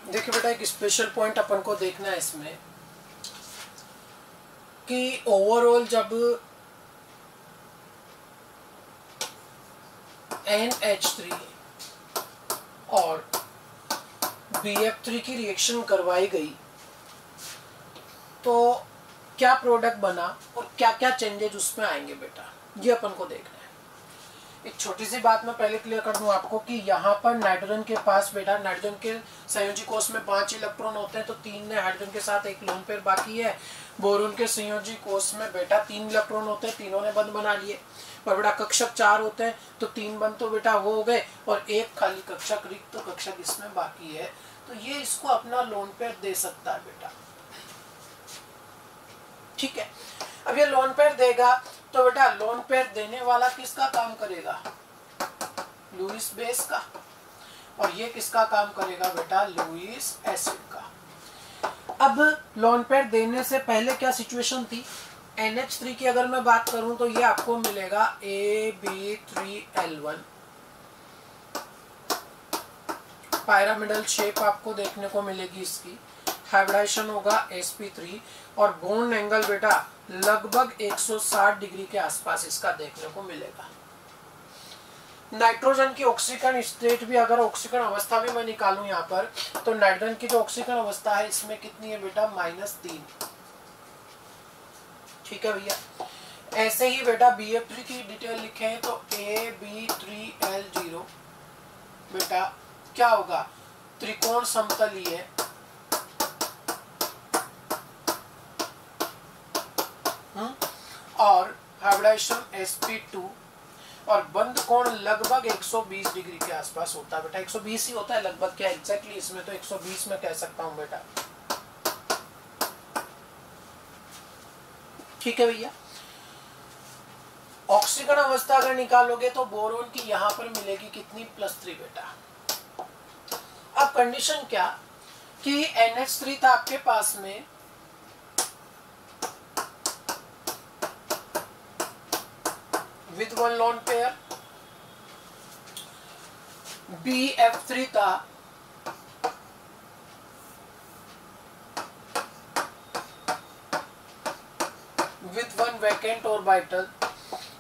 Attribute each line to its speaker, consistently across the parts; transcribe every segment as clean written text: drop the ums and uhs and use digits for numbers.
Speaker 1: देखिए बेटा, एक स्पेशल पॉइंट अपन को देखना है इसमें कि ओवरऑल जब NH3 और BF3 की रिएक्शन करवाई गई तो क्या प्रोडक्ट बना और क्या क्या चेंजेज उसमें आएंगे बेटा, ये अपन को देखना है। एक छोटी सी बात मैं पहले क्लियर कर दूं आपको कि यहाँ पर नाइट्रोजन के पास बेटा, नाइट्रोजन के संयोजी कोष में 5 इलेक्ट्रॉन होते हैं, तो 3 ने हाइड्रोजन के साथ एक लोन पेयर बाकी है। बोरोन के संयोजी कोष में बेटा 3 इलेक्ट्रॉन होते हैं, तीनों ने बंध बना लिए। पर बेटा कक्षक 4 होते हैं, तो 3 बंध तो बेटा वो हो गए और एक खाली कक्षक, रिक्त कक्षक इसमें बाकी है, तो ये इसको अपना लोन पेयर दे सकता है बेटा। ठीक है, अब ये लोन पेयर देगा तो बेटा लोन पेयर देने वाला किसका काम करेगा? लुईस बेस का। और ये किसका काम करेगा बेटा? लुईस एसिड का। अब लोन पेयर देने से पहले क्या सिचुएशन थी? NH3 की अगर मैं बात करूं तो ये आपको मिलेगा AB3L1, पायरामिडल शेप आपको देखने को मिलेगी इसकी। हाइब्रिडाइजेशन होगा sp3 और बॉन्ड एंगल बेटा लगभग 160 डिग्री के आसपास इसका देखने को मिलेगा। नाइट्रोजन की ऑक्सीकरण स्टेट भी, अगर ऑक्सीकरण अवस्था भी मैं निकालूं यहाँ पर, तो नाइट्रोजन की जो ऑक्सीकरण अवस्था है इसमें कितनी है बेटा? -3। ठीक है भैया। ऐसे ही बेटा BF3 की डिटेल लिखे हैं तो AB3L0 बेटा क्या होगा? त्रिकोण समतलीय और हाइब्रिडाइजेशन sp2 और बंद कोण लगभग 120 डिग्री के आसपास होता है बेटा। 120 ही होता है लगभग, क्या एग्जैक्टली इसमें तो 120 में कह सकता हूं बेटा। ठीक है भैया। ऑक्सीकरण अवस्था अगर निकालोगे तो बोरोन की यहां पर मिलेगी कितनी? +3 बेटा। अब कंडीशन क्या कि NH3 था आपके पास में, विद 1 लोन पेयर, BF3 था विद 1 वैकेंट ऑर्बिटल,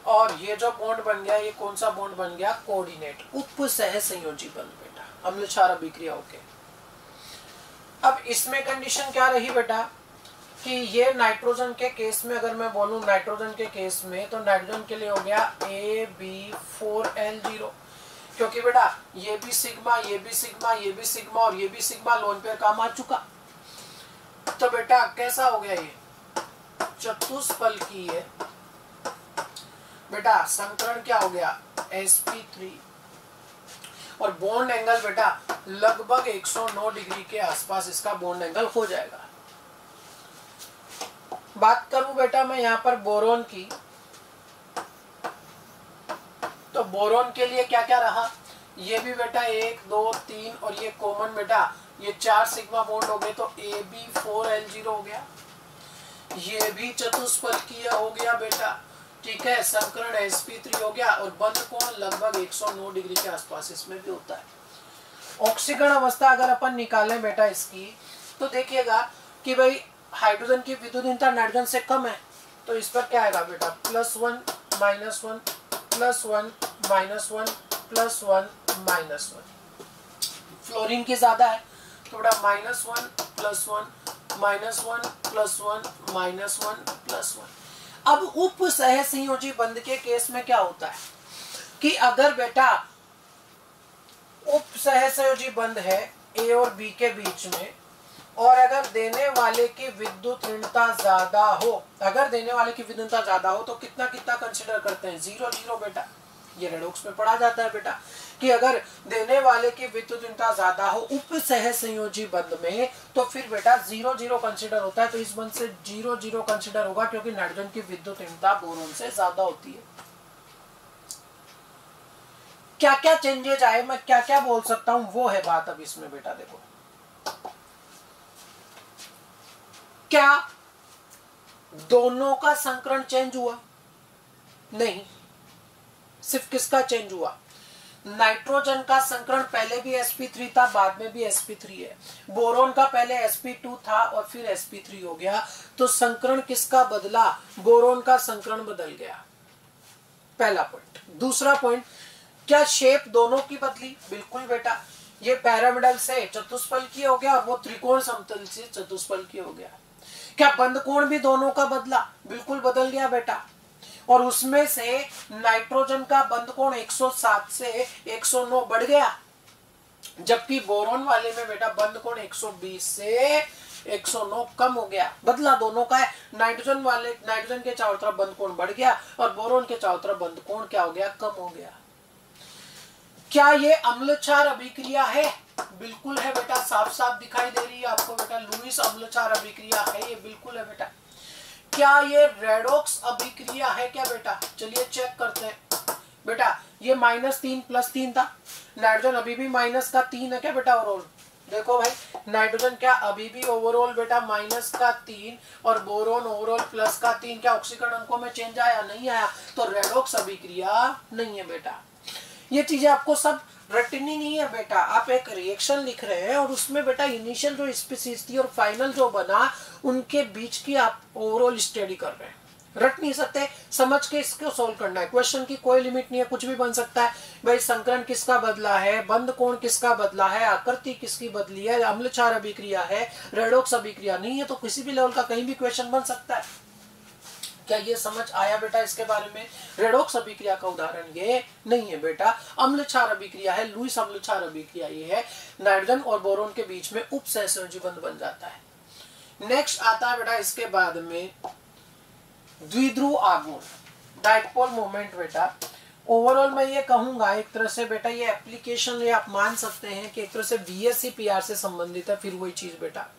Speaker 1: और ये जो बॉन्ड बन गया, ये कौन सा बॉन्ड बन गया? कोऑर्डिनेट, उप सह संयोजी बंध बेटा, अम्ल क्षार अभिक्रिया होके। अब इसमें कंडीशन क्या रही बेटा कि ये नाइट्रोजन के केस में अगर मैं बोलूं, नाइट्रोजन के केस में तो नाइट्रोजन के लिए हो गया AB4L0, क्योंकि बेटा ये भी सिग्मा, ये भी सिग्मा, ये भी सिग्मा और ये भी सिग्मा लोन पेयर काम आ चुका। तो बेटा कैसा हो गया? ये चतुष्फलकीय है बेटा। संकरण क्या हो गया? sp3 और बॉन्ड एंगल बेटा लगभग 109 डिग्री के आसपास इसका बॉन्ड एंगल हो जाएगा। बात करूं बेटा मैं यहां पर बोरोन की, तो बोरोन के लिए क्या क्या रहा? ये भी बेटा 1 2 3 और ये कॉमन बेटा, ये 4 सिग्मा बॉन्ड हो गए तो AB4L0 हो गया। ये भी चतुष्फलकीय हो गया बेटा। ठीक है, संकरण sp3 हो गया और बंध कोण लगभग 109 डिग्री के आसपास इसमें भी होता है। ऑक्सीकरण अवस्था अगर अपन निकालें बेटा इसकी, तो देखिएगा कि भाई हाइड्रोजन की विद्युत नाइट्रोजन से कम है, तो इस पर क्या आएगा बेटा? +1 -1 +1 -1 +1 -1। फ्लोरीन की ज्यादा है तो बेटा -1 +1 -1 +1 -1 +1। अब उप सह संयोजी बंध के केस में क्या होता है कि अगर बेटा उप सह संयोजी बंध है A और B के बीच में, और अगर देने वाले की विद्युत ऋणता ज्यादा हो, अगर देने वाले की विद्युत ऋणता ज्यादा हो तो कितना कितना कंसीडर करते हैं? 0 0 बेटा। ये रेडॉक्स में पढ़ा जाता है बेटा कि अगर देने वाले की विद्युत ऋणता ज्यादा हो उप सह संयोजी बंध में, तो फिर बेटा 0 0 कंसीडर होता है। तो इस बंध से 0 0 कंसीडर होगा क्योंकि नाइट्रोजन की विद्युत ऋणता बोरोन से ज्यादा होती है। क्या क्या चेंजेज आए, मैं क्या क्या बोल सकता हूं, वो है बात अब इसमें बेटा। देखो क्या दोनों का संकरण चेंज हुआ? नहीं, सिर्फ किसका चेंज हुआ? नाइट्रोजन का संकरण पहले भी sp3 था, बाद में भी sp3 है। बोरोन का पहले sp2 था और फिर sp3 हो गया, तो संकरण किसका बदला? बोरोन का संकरण बदल गया। पहला पॉइंट। दूसरा पॉइंट, क्या शेप दोनों की बदली? बिल्कुल बेटा, ये पिरामिडल से चतुष्फल की हो गया और वो त्रिकोण समतल से चतुष्फल की हो गया। क्या बंधकोण भी दोनों का बदला? बिल्कुल बदल गया बेटा, और उसमें से नाइट्रोजन का बंधकोण 107 से 109 बढ़ गया, जबकि बोरोन वाले में बेटा बंधकोण 120 से 109 कम हो गया। बदला दोनों का है। नाइट्रोजन के चारों तरफ बंधकोण बढ़ गया और बोरोन के चारों तरफ बंधकोण क्या हो गया? कम हो गया। क्या ये अम्ल क्षार अभिक्रिया है? बिल्कुल है बेटा, साफ साफ दिखाई दे रही है आपको बेटा, लुईस अम्ल क्षार अभिक्रिया है, ये बिल्कुल है बेटा। क्या ये रेडॉक्स अभिक्रिया है क्या बेटा? चलिए चेक करते हैं बेटा। ये -3 + 3 था, नाइट्रोजन अभी भी -3 है क्या बेटा ओवरऑल? देखो भाई, नाइट्रोजन क्या अभी भी ओवरऑल बेटा -3 और बोरोन ओवरऑल +3। क्या ऑक्सीकरण अंकों में चेंज आया? नहीं आया, तो रेडॉक्स अभिक्रिया नहीं है बेटा। ये चीजें आपको सब रटनी नहीं है बेटा। आप एक रिएक्शन लिख रहे हैं और उसमें बेटा इनिशियल जो स्पीसीज थी और फाइनल जो बना, उनके बीच की आप ओवरऑल स्टडी कर रहे हैं। रट नहीं सकते, समझ के इसको सोल्व करना है। क्वेश्चन की कोई लिमिट नहीं है, कुछ भी बन सकता है भाई। संकरण किसका बदला है, बंध कोण किसका बदला है, आकृति किसकी बदली है, अम्ल क्षार अभिक्रिया है, रेडॉक्स अभिक्रिया नहीं है, तो किसी भी लेवल का कहीं भी क्वेश्चन बन सकता है। क्या ये समझ आया बेटा इसके बारे में? रेडॉक्स अभिक्रिया का उदाहरण ये नहीं है बेटा, अम्ल क्षार अभिक्रिया है, लुईस अम्ल क्षार अभिक्रिया ये है। नाइट्रोजन और बोरोन के बीच में उप सहसंयोजी बंध बन जाता है। नेक्स्ट आता है बेटा इसके बाद में द्विध्रुव आघूर्ण, डाइपोल मोमेंट बेटा। ओवरऑल मैं ये कहूंगा एक तरह से बेटा, ये एप्लीकेशन ये आप मान सकते हैं कि एक तरह से बीएससी पीआर से संबंधित है। फिर वही चीज बेटा,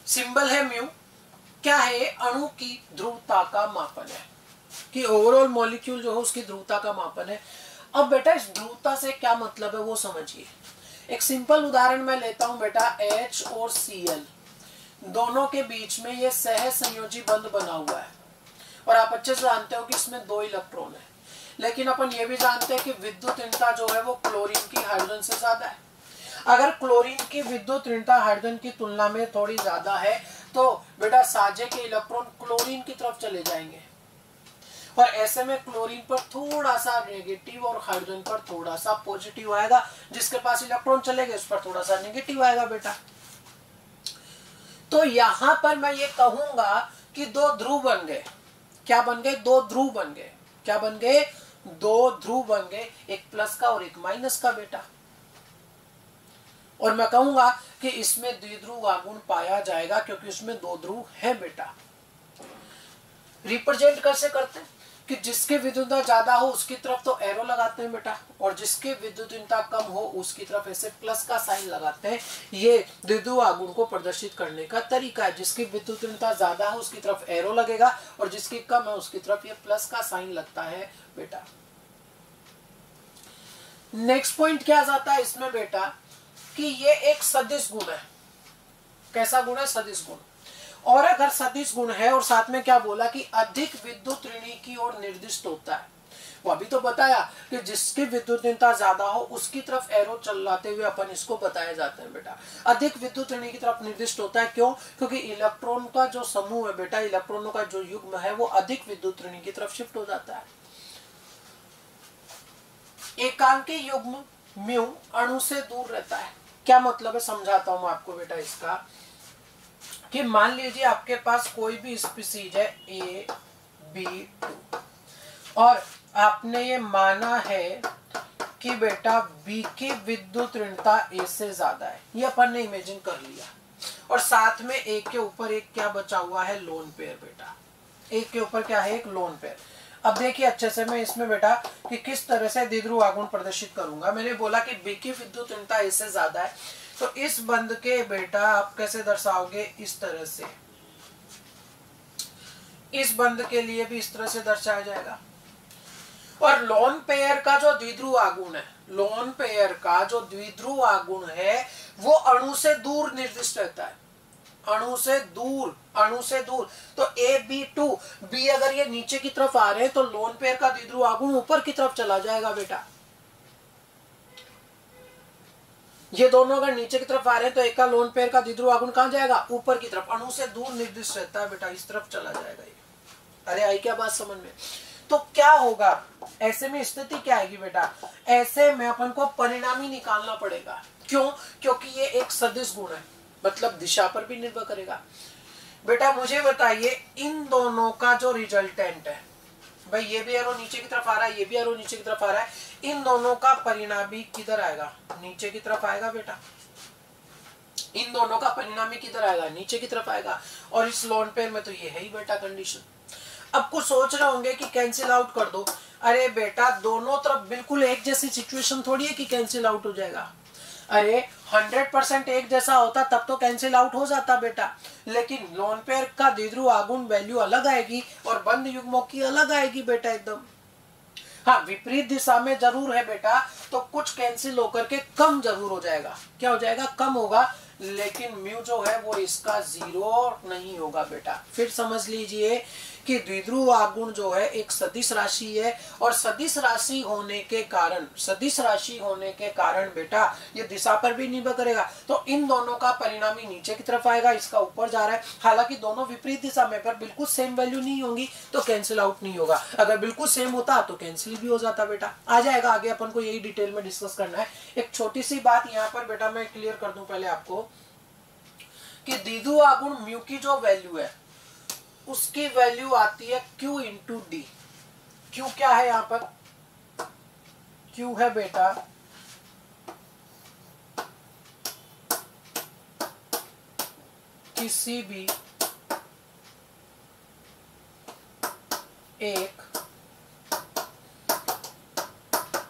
Speaker 1: सिंबल है म्यू। क्या है? अणु की ध्रुवता का मापन है, कि ओवरऑल मॉलिक्यूल जो है उसकी ध्रुवता का मापन है। अब बेटा इस ध्रुवता से क्या मतलब है वो समझिए। एक सिंपल उदाहरण मैं लेता हूं बेटा, H और Cl दोनों के बीच में ये सह संयोजी बंध बना हुआ है, और आप अच्छे से जानते हो कि इसमें 2 इलेक्ट्रॉन है। लेकिन अपन ये भी जानते हैं कि विद्युत ऋणता जो है वो क्लोरीन की हाइड्रोजन से ज्यादा है। अगर क्लोरीन की विद्युत ऋणता हाइड्रोजन की तुलना में थोड़ी ज्यादा है, तो बेटा साझे के इलेक्ट्रॉन क्लोरीन की तरफ चले जाएंगे, और ऐसे में क्लोरीन पर थोड़ा सा नेगेटिव और हाइड्रोजन पर थोड़ा सा पॉजिटिव आएगा। जिसके पास इलेक्ट्रॉन चले गए उस पर थोड़ा सा नेगेटिव आएगा बेटा। तो यहां पर मैं ये कहूंगा कि 2 ध्रुव बन गए। क्या बन गए? 2 ध्रुव बन गए। क्या बन गए? 2 ध्रुव बन गए, एक प्लस का और एक माइनस का बेटा। और मैं कहूंगा कि इसमें द्विध्रुव आघूर्ण पाया जाएगा क्योंकि उसमें 2 ध्रुव है बेटा। रिप्रेजेंट कैसे करते हैं कि जिसकी विद्युतता ज्यादा हो उसकी तरफ तो एरो लगाते हैं बेटा, और जिसकी विद्युतता कम हो उसकी तरफ ऐसे प्लस का साइन लगाते हैं। ये द्विध्रुव आघूर्ण को प्रदर्शित करने का तरीका है। जिसकी विद्युतता ज्यादा है उसकी तरफ एरो लगेगा, और जिसकी कम है उसकी तरफ ये प्लस का साइन लगता है बेटा। नेक्स्ट पॉइंट क्या जाता है इसमें बेटा, कि ये एक सदिश गुण है। कैसा गुण है? सदिश गुण। और अगर सदिश गुण है और साथ में क्या बोला कि अधिक विद्युत ऋणी की ओर निर्दिष्ट होता है, वो अभी तो बताया कि जिसकी विद्युत ऋणता ज्यादा हो उसकी तरफ एरो चलाते हुए अपन इसको बताया जाता है बेटा। अधिक विद्युत ऋणी की तरफ निर्दिष्ट होता है, क्यों? क्योंकि इलेक्ट्रॉन का जो समूह है बेटा, इलेक्ट्रॉनों का जो युग्म है वो अधिक विद्युत ऋणी की तरफ शिफ्ट हो जाता है। एकांकी युग्म म्यू अणु से दूर रहता है। क्या मतलब है? समझाता हूं मैं आपको बेटा इसका, कि मान लीजिए आपके पास कोई भी स्पीसीज है AB2, और आपने ये माना है कि बेटा B की विद्युत ऋणता A से ज्यादा है। ये अपन ने इमेजिन कर लिया, और साथ में एक के ऊपर एक क्या बचा हुआ है? लोन पेयर बेटा। एक के ऊपर क्या है? एक लोन पेयर। अब देखिए अच्छे से मैं इसमें बेटा कि किस तरह से द्विध्रुव आघूर्ण प्रदर्शित करूंगा। मैंने बोला कि B की विद्युत ऋणता A से ज्यादा है, तो इस बंध के बेटा आप कैसे दर्शाओगे? इस तरह से। इस बंध के लिए भी इस तरह से दर्शाया जाएगा। और लोन पेयर का जो द्विध्रुव आघूर्ण है, लोन पेयर का जो द्विध्रुव आघूर्ण है वो अणु से दूर निर्दिष्ट रहता है। अणु से दूर, अणु से दूर। तो AB2 बी अगर ये नीचे की तरफ आ रहे हैं तो लोन पेयर का द्विध्रुव आघूर्ण ऊपर की तरफ चला जाएगा बेटा। ये दोनों अगर नीचे की तरफ आ रहे हैं तो एक का लोन पेयर का द्विध्रुव आघूर्ण कहां जाएगा? ऊपर की तरफ। अणु से दूर निर्दिष्ट रहता है बेटा, इस तरफ चला जाएगा ये। अरे आई क्या बात समझ में? तो क्या होगा ऐसे में? स्थिति क्या आएगी बेटा? ऐसे में अपन को परिणामी निकालना पड़ेगा। क्यों? क्योंकि ये एक सदिश गुण है, मतलब दिशा पर भी निर्भर करेगा। बेटा मुझे बताइए इन दोनों का जो रिजल्टेंट है, भाई ये भी एरो नीचे की तरफ आ रहा है, ये भी एरो नीचे की तरफ आ रहा है, इन दोनों का परिणामी किधर आएगा? नीचे की तरफ आएगा बेटा। इन दोनों का परिणामी किधर आएगा? नीचे की तरफ आएगा। और इस लोन पेयर में तो ये है ही बेटा कंडीशन। अब कुछ सोच रहे होंगे कि कैंसिल आउट कर दो। अरे बेटा दोनों तरफ बिल्कुल एक जैसी सिचुएशन थोड़ी है कि कैंसिल आउट हो जाएगा। अरे 100% एक जैसा होता तब तो कैंसिल आउट हो जाता बेटा, लेकिन लोन पेयर का द्विध्रुव आघूर्ण वैल्यू अलग आएगी और बंद युग्मों की अलग आएगी बेटा एकदम। हाँ विपरीत दिशा में जरूर है बेटा, तो कुछ कैंसिल होकर के कम जरूर हो जाएगा। क्या हो जाएगा? कम होगा, लेकिन म्यू जो है वो इसका 0 नहीं होगा बेटा। फिर समझ लीजिए कि द्विध्रुव आघूर्ण जो है एक सदिश राशि है, और सदिश राशि होने के कारण बेटा ये दिशा पर भी निर्भर करेगा। तो इन दोनों का परिणामी नीचे की तरफ आएगा, इसका ऊपर जा रहा है। हालांकि दोनों विपरीत दिशा में, पर बिल्कुल सेम वैल्यू नहीं होंगी तो कैंसिल आउट नहीं होगा। अगर बिल्कुल सेम होता तो कैंसिल भी हो जाता बेटा। आ जाएगा आगे, अपन को यही डिटेल में डिस्कस करना है। एक छोटी सी बात यहाँ पर बेटा मैं क्लियर कर दूं पहले आपको, कि द्विध्रुव आघूर्ण म्यू की जो वैल्यू है उसकी वैल्यू आती है Q इंटू डी। Q क्या है यहां पर? Q है बेटा किसी भी एक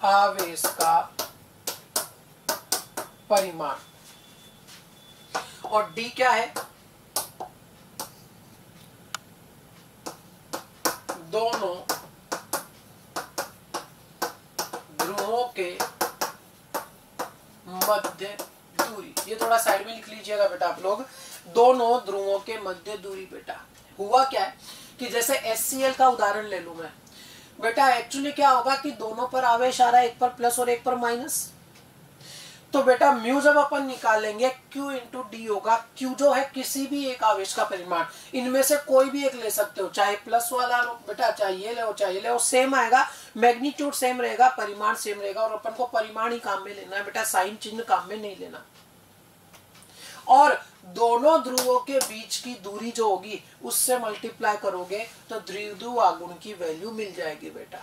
Speaker 1: आवेश का परिमाण, और D क्या है? दोनों ध्रुवों के मध्य दूरी। ये थोड़ा साइड में लिख लीजिएगा बेटा आप लोग, दोनों ध्रुवों के मध्य दूरी। बेटा हुआ क्या है कि जैसे HCl का उदाहरण ले लूं मैं बेटा, एक्चुअली क्या होगा कि दोनों पर आवेश आ रहा है, एक पर प्लस और एक पर माइनस। तो बेटा म्यू जब अपन निकालेंगे Q इंटू डी होगा। Q जो है किसी भी एक आवेश का परिमाण, इनमें से कोई भी एक ले सकते हो, चाहे प्लस वाला लो बेटा, चाहे ये ले, चाहे ये ले, सेम आएगा, मैग्नीट्यूड सेम रहेगा, परिमाण सेम रहेगा। और अपन को परिमाण ही काम में लेना है बेटा, साइन चिन्ह काम में नहीं लेना। और दोनों ध्रुवों के बीच की दूरी जो होगी उससे मल्टीप्लाई करोगे तो द्विध्रुव आघूर्ण की वैल्यू मिल जाएगी बेटा।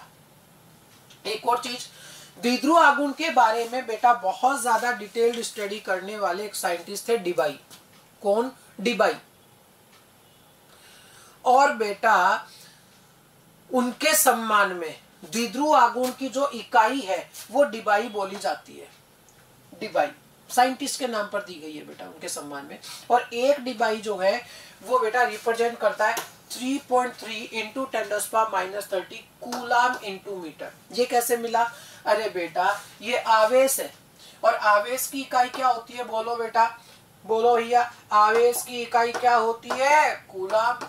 Speaker 1: एक और चीज, द्विध्रुव आघूर्ण के बारे में बेटा बहुत ज्यादा डिटेल्ड स्टडी करने वाले एक साइंटिस्ट थे, डिबाई। कौन? डिबाई। और बेटा उनके सम्मान में द्विध्रुव आघूर्ण की जो इकाई है वो डिबाई बोली जाती है। डिबाई साइंटिस्ट के नाम पर दी गई है बेटा उनके सम्मान में। और एक डिबाई जो है वो बेटा रिप्रेजेंट करता है 3.3 इंटू 10⁻⁻30 कूलाम इंटू मीटर। ये कैसे मिला? अरे बेटा ये आवेश है, और आवेश की इकाई क्या होती है? बोलो बेटा, बोलो भैया, आवेश की इकाई क्या होती है? कूलाम।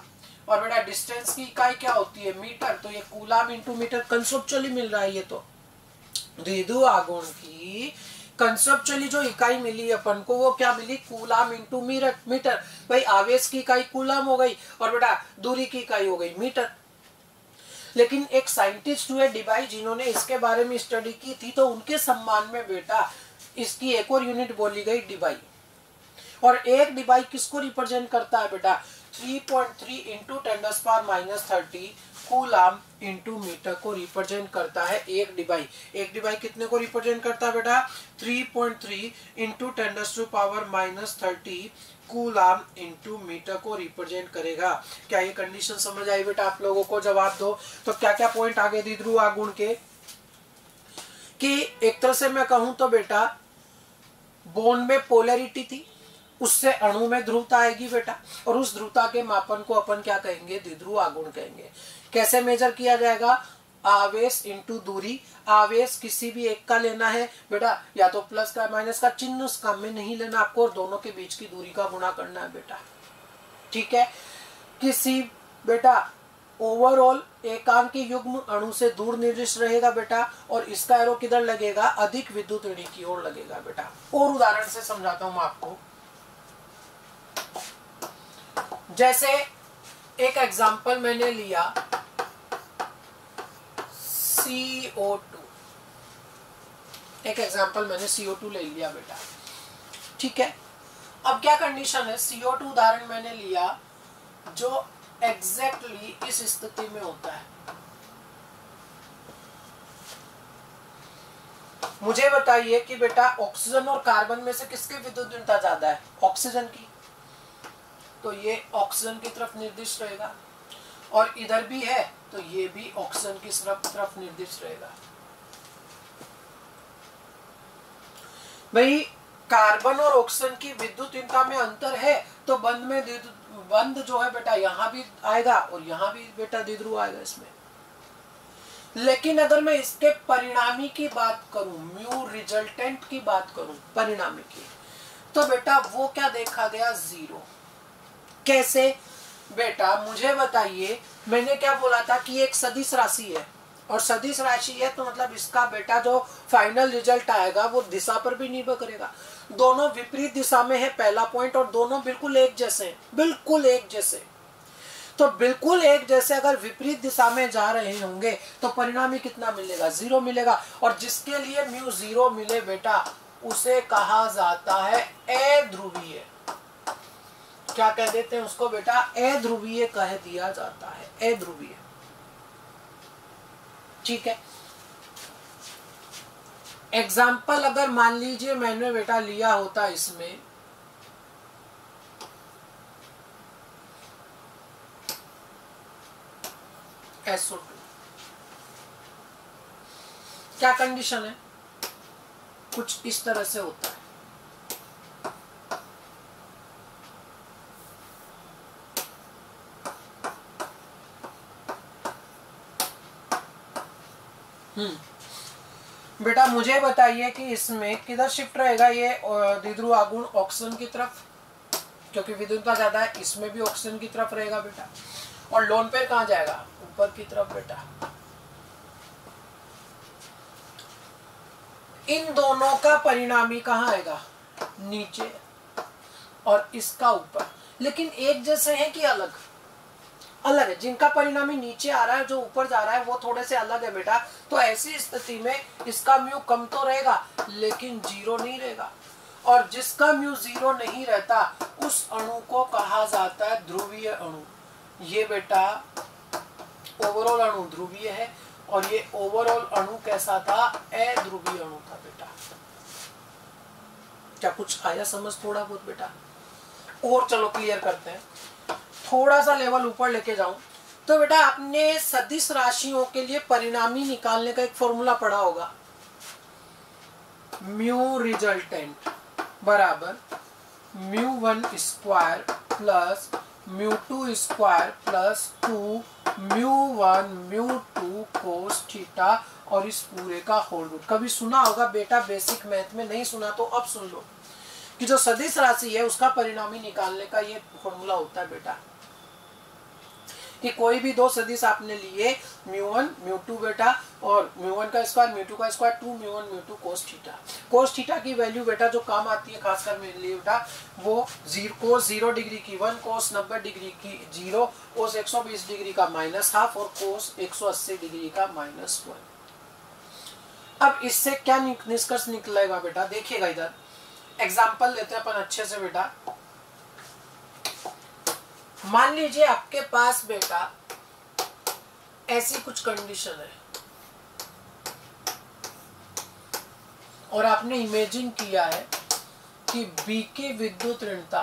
Speaker 1: और बेटा डिस्टेंस की इकाई क्या होती है? मीटर। तो ये कूलाम इंटू मीटर कंसेप्चुअली मिल रहा है। ये तो द्विध्रुव आघूर्ण की कंसेप्चुअली जो इकाई मिली अपन को वो क्या मिली? Coulomb into metre. भाई आवेश की इकाई कूलाम हो गई और बेटा दूरी की इकाई हो गई मीटर। लेकिन एक साइंटिस्ट हुए डिबाई जिन्होंने इसके बारे में स्टडी की थी, तो उनके सम्मान में बेटा इसकी एक और यूनिट बोली गई डिबाई। और एक डिबाई किसको रिप्रेजेंट करता है बेटा? 3.3 इंटू 10⁻⁻30 कूलाम इंटू मीटर को रिप्रेजेंट करता है एक डिबाई। एक डिबाई कितने को रिप्रेजेंट करता है बेटा? 3.3 इंटू 10⁻⁻30 कूलाम इंटू मीटर को रिप्रेजेंट करेगा। क्या ये कंडीशन समझ आई बेटा आप लोगों को? जवाब दो। तो क्या क्या पॉइंट आगे द्विध्रुव आघूर्ण के, कि एक तरह से मैं कहूं तो बेटा बॉन्ड में पोलैरिटी थी, उससे अणु में ध्रुवता आएगी बेटा, और उस ध्रुवता के मापन को अपन क्या कहेंगे? द्विध्रुव आघूर्ण कहेंगे। कैसे मेजर किया जाएगा? आवेश इंटू दूरी। आवेश किसी भी एक का लेना है बेटा, या तो प्लस का माइनस का चिन्ह उस काम में नहीं लेना आपको, और दोनों के बीच की दूरी का गुणा करना है बेटा। ठीक है। किसी बेटा ओवरऑल एकांकी युग्म अणु से दूर निर्दिष्ट रहेगा बेटा, और इसका एरो किधर लगेगा, अधिक विद्युत ऋणी की ओर लगेगा बेटा। और उदाहरण से समझाता हूं मैं आपको। जैसे एक एग्जांपल मैंने लिया CO2, एक एग्जांपल मैंने CO2 ले लिया बेटा, ठीक है। अब क्या कंडीशन है, CO2 उदाहरण मैंने लिया जो एग्जैक्टली इस स्थिति में होता है। मुझे बताइए कि बेटा ऑक्सीजन और कार्बन में से किसकी विद्युत ऋणता ज्यादा है, ऑक्सीजन की, तो ये ऑक्सीजन की तरफ निर्दिष्ट रहेगा, और इधर भी है तो ये भी ऑक्सीजन की तरफ निर्दिष्ट रहेगा। भाई कार्बन और ऑक्सीजन की विद्युत ऋणता में अंतर है, तो बंध जो है बेटा यहाँ भी आएगा और यहाँ भी बेटा द्विध्रुव आएगा इसमें। लेकिन अगर मैं इसके परिणामी की बात करूं, म्यू रिजल्टेंट की बात करूं परिणामी की, तो बेटा वो क्या देखा गया, 0। कैसे बेटा, मुझे बताइए, मैंने क्या बोला था कि एक सदिश राशि है, और सदिश राशि है तो मतलब इसका बेटा जो फाइनल रिजल्ट आएगा वो दिशा पर भी निर्भर करेगा। दोनों विपरीत दिशा में है पहला पॉइंट, और दोनों बिल्कुल एक जैसे हैं, बिल्कुल एक जैसे। तो बिल्कुल एक जैसे अगर विपरीत दिशा में जा रहे होंगे तो परिणामी कितना मिलेगा, 0 मिलेगा। और जिसके लिए म्यू 0 मिले बेटा उसे कहा जाता है अध्रुवीय। क्या कह देते हैं उसको बेटा, अध्रुवीय कह दिया जाता है, अध्रुवीय, ठीक है। एग्जाम्पल अगर मान लीजिए मैंने बेटा लिया होता इसमें SO2, क्या कंडीशन है, कुछ इस तरह से होता है। बेटा मुझे बताइए कि इसमें किधर शिफ्ट रहेगा, ये द्विध्रुव आघूर्ण ऑक्सीजन की तरफ, क्योंकि विद्युतता ज्यादा है, इसमें भी ऑक्सीजन की तरफ रहेगा बेटा। और लोन पेयर कहां जाएगा, ऊपर की तरफ बेटा। इन दोनों का परिणामी कहां आएगा, नीचे, और इसका ऊपर। लेकिन एक जैसे हैं कि अलग अलग है, जिनका परिणामी नीचे आ रहा है, जो ऊपर जा रहा है वो थोड़े से अलग है बेटा। तो ऐसी स्थिति में इसका म्यू कम तो रहेगा लेकिन 0 नहीं रहेगा, और जिसका म्यू 0 नहीं रहता उस अणु को कहा जाता है ध्रुवीय अणु। ये बेटा ओवरऑल अणु ध्रुवीय है, और ये ओवरऑल अणु कैसा था, अध्रुवीय अणु था बेटा। क्या कुछ आया समझ थोड़ा बहुत बेटा? और चलो क्लियर करते हैं, थोड़ा सा लेवल ऊपर लेके जाऊं तो बेटा आपने सदिश राशियों के लिए परिणामी निकालने का एक फॉर्मूला पढ़ा होगा, म्यू रिजल्टेंट बराबर μ1 square plus μ2 square plus 2 μ1 μ2 cos theta, और इस पूरे का होल रूट। कभी सुना होगा बेटा बेसिक मैथ में, नहीं सुना तो अब सुन लो कि जो सदिश राशि है उसका परिणामी निकालने का ये फॉर्मूला होता है बेटा, कि कोई भी दो सदिश आपने लिए μ1 μ2 बेटा, और μ1 का स्क्वायर μ2 का square 2 μ1 μ2 cos theta. Cos theta की वैल्यू बेटा जो काम आती है खासकर मेरे लिए बेटा, वो कोस 0 डिग्री की 1, कोस 90 डिग्री की 0, कोस 120 डिग्री का -½ और कोस 180 डिग्री का -1। अब इससे क्या निष्कर्ष निकलेगा बेटा, देखिएगा इधर एग्जाम्पल लेते हैं अपन अच्छे से बेटा। मान लीजिए आपके पास बेटा ऐसी कुछ कंडीशन है, और आपने इमेजिन किया है कि बी की विद्युत ऋणता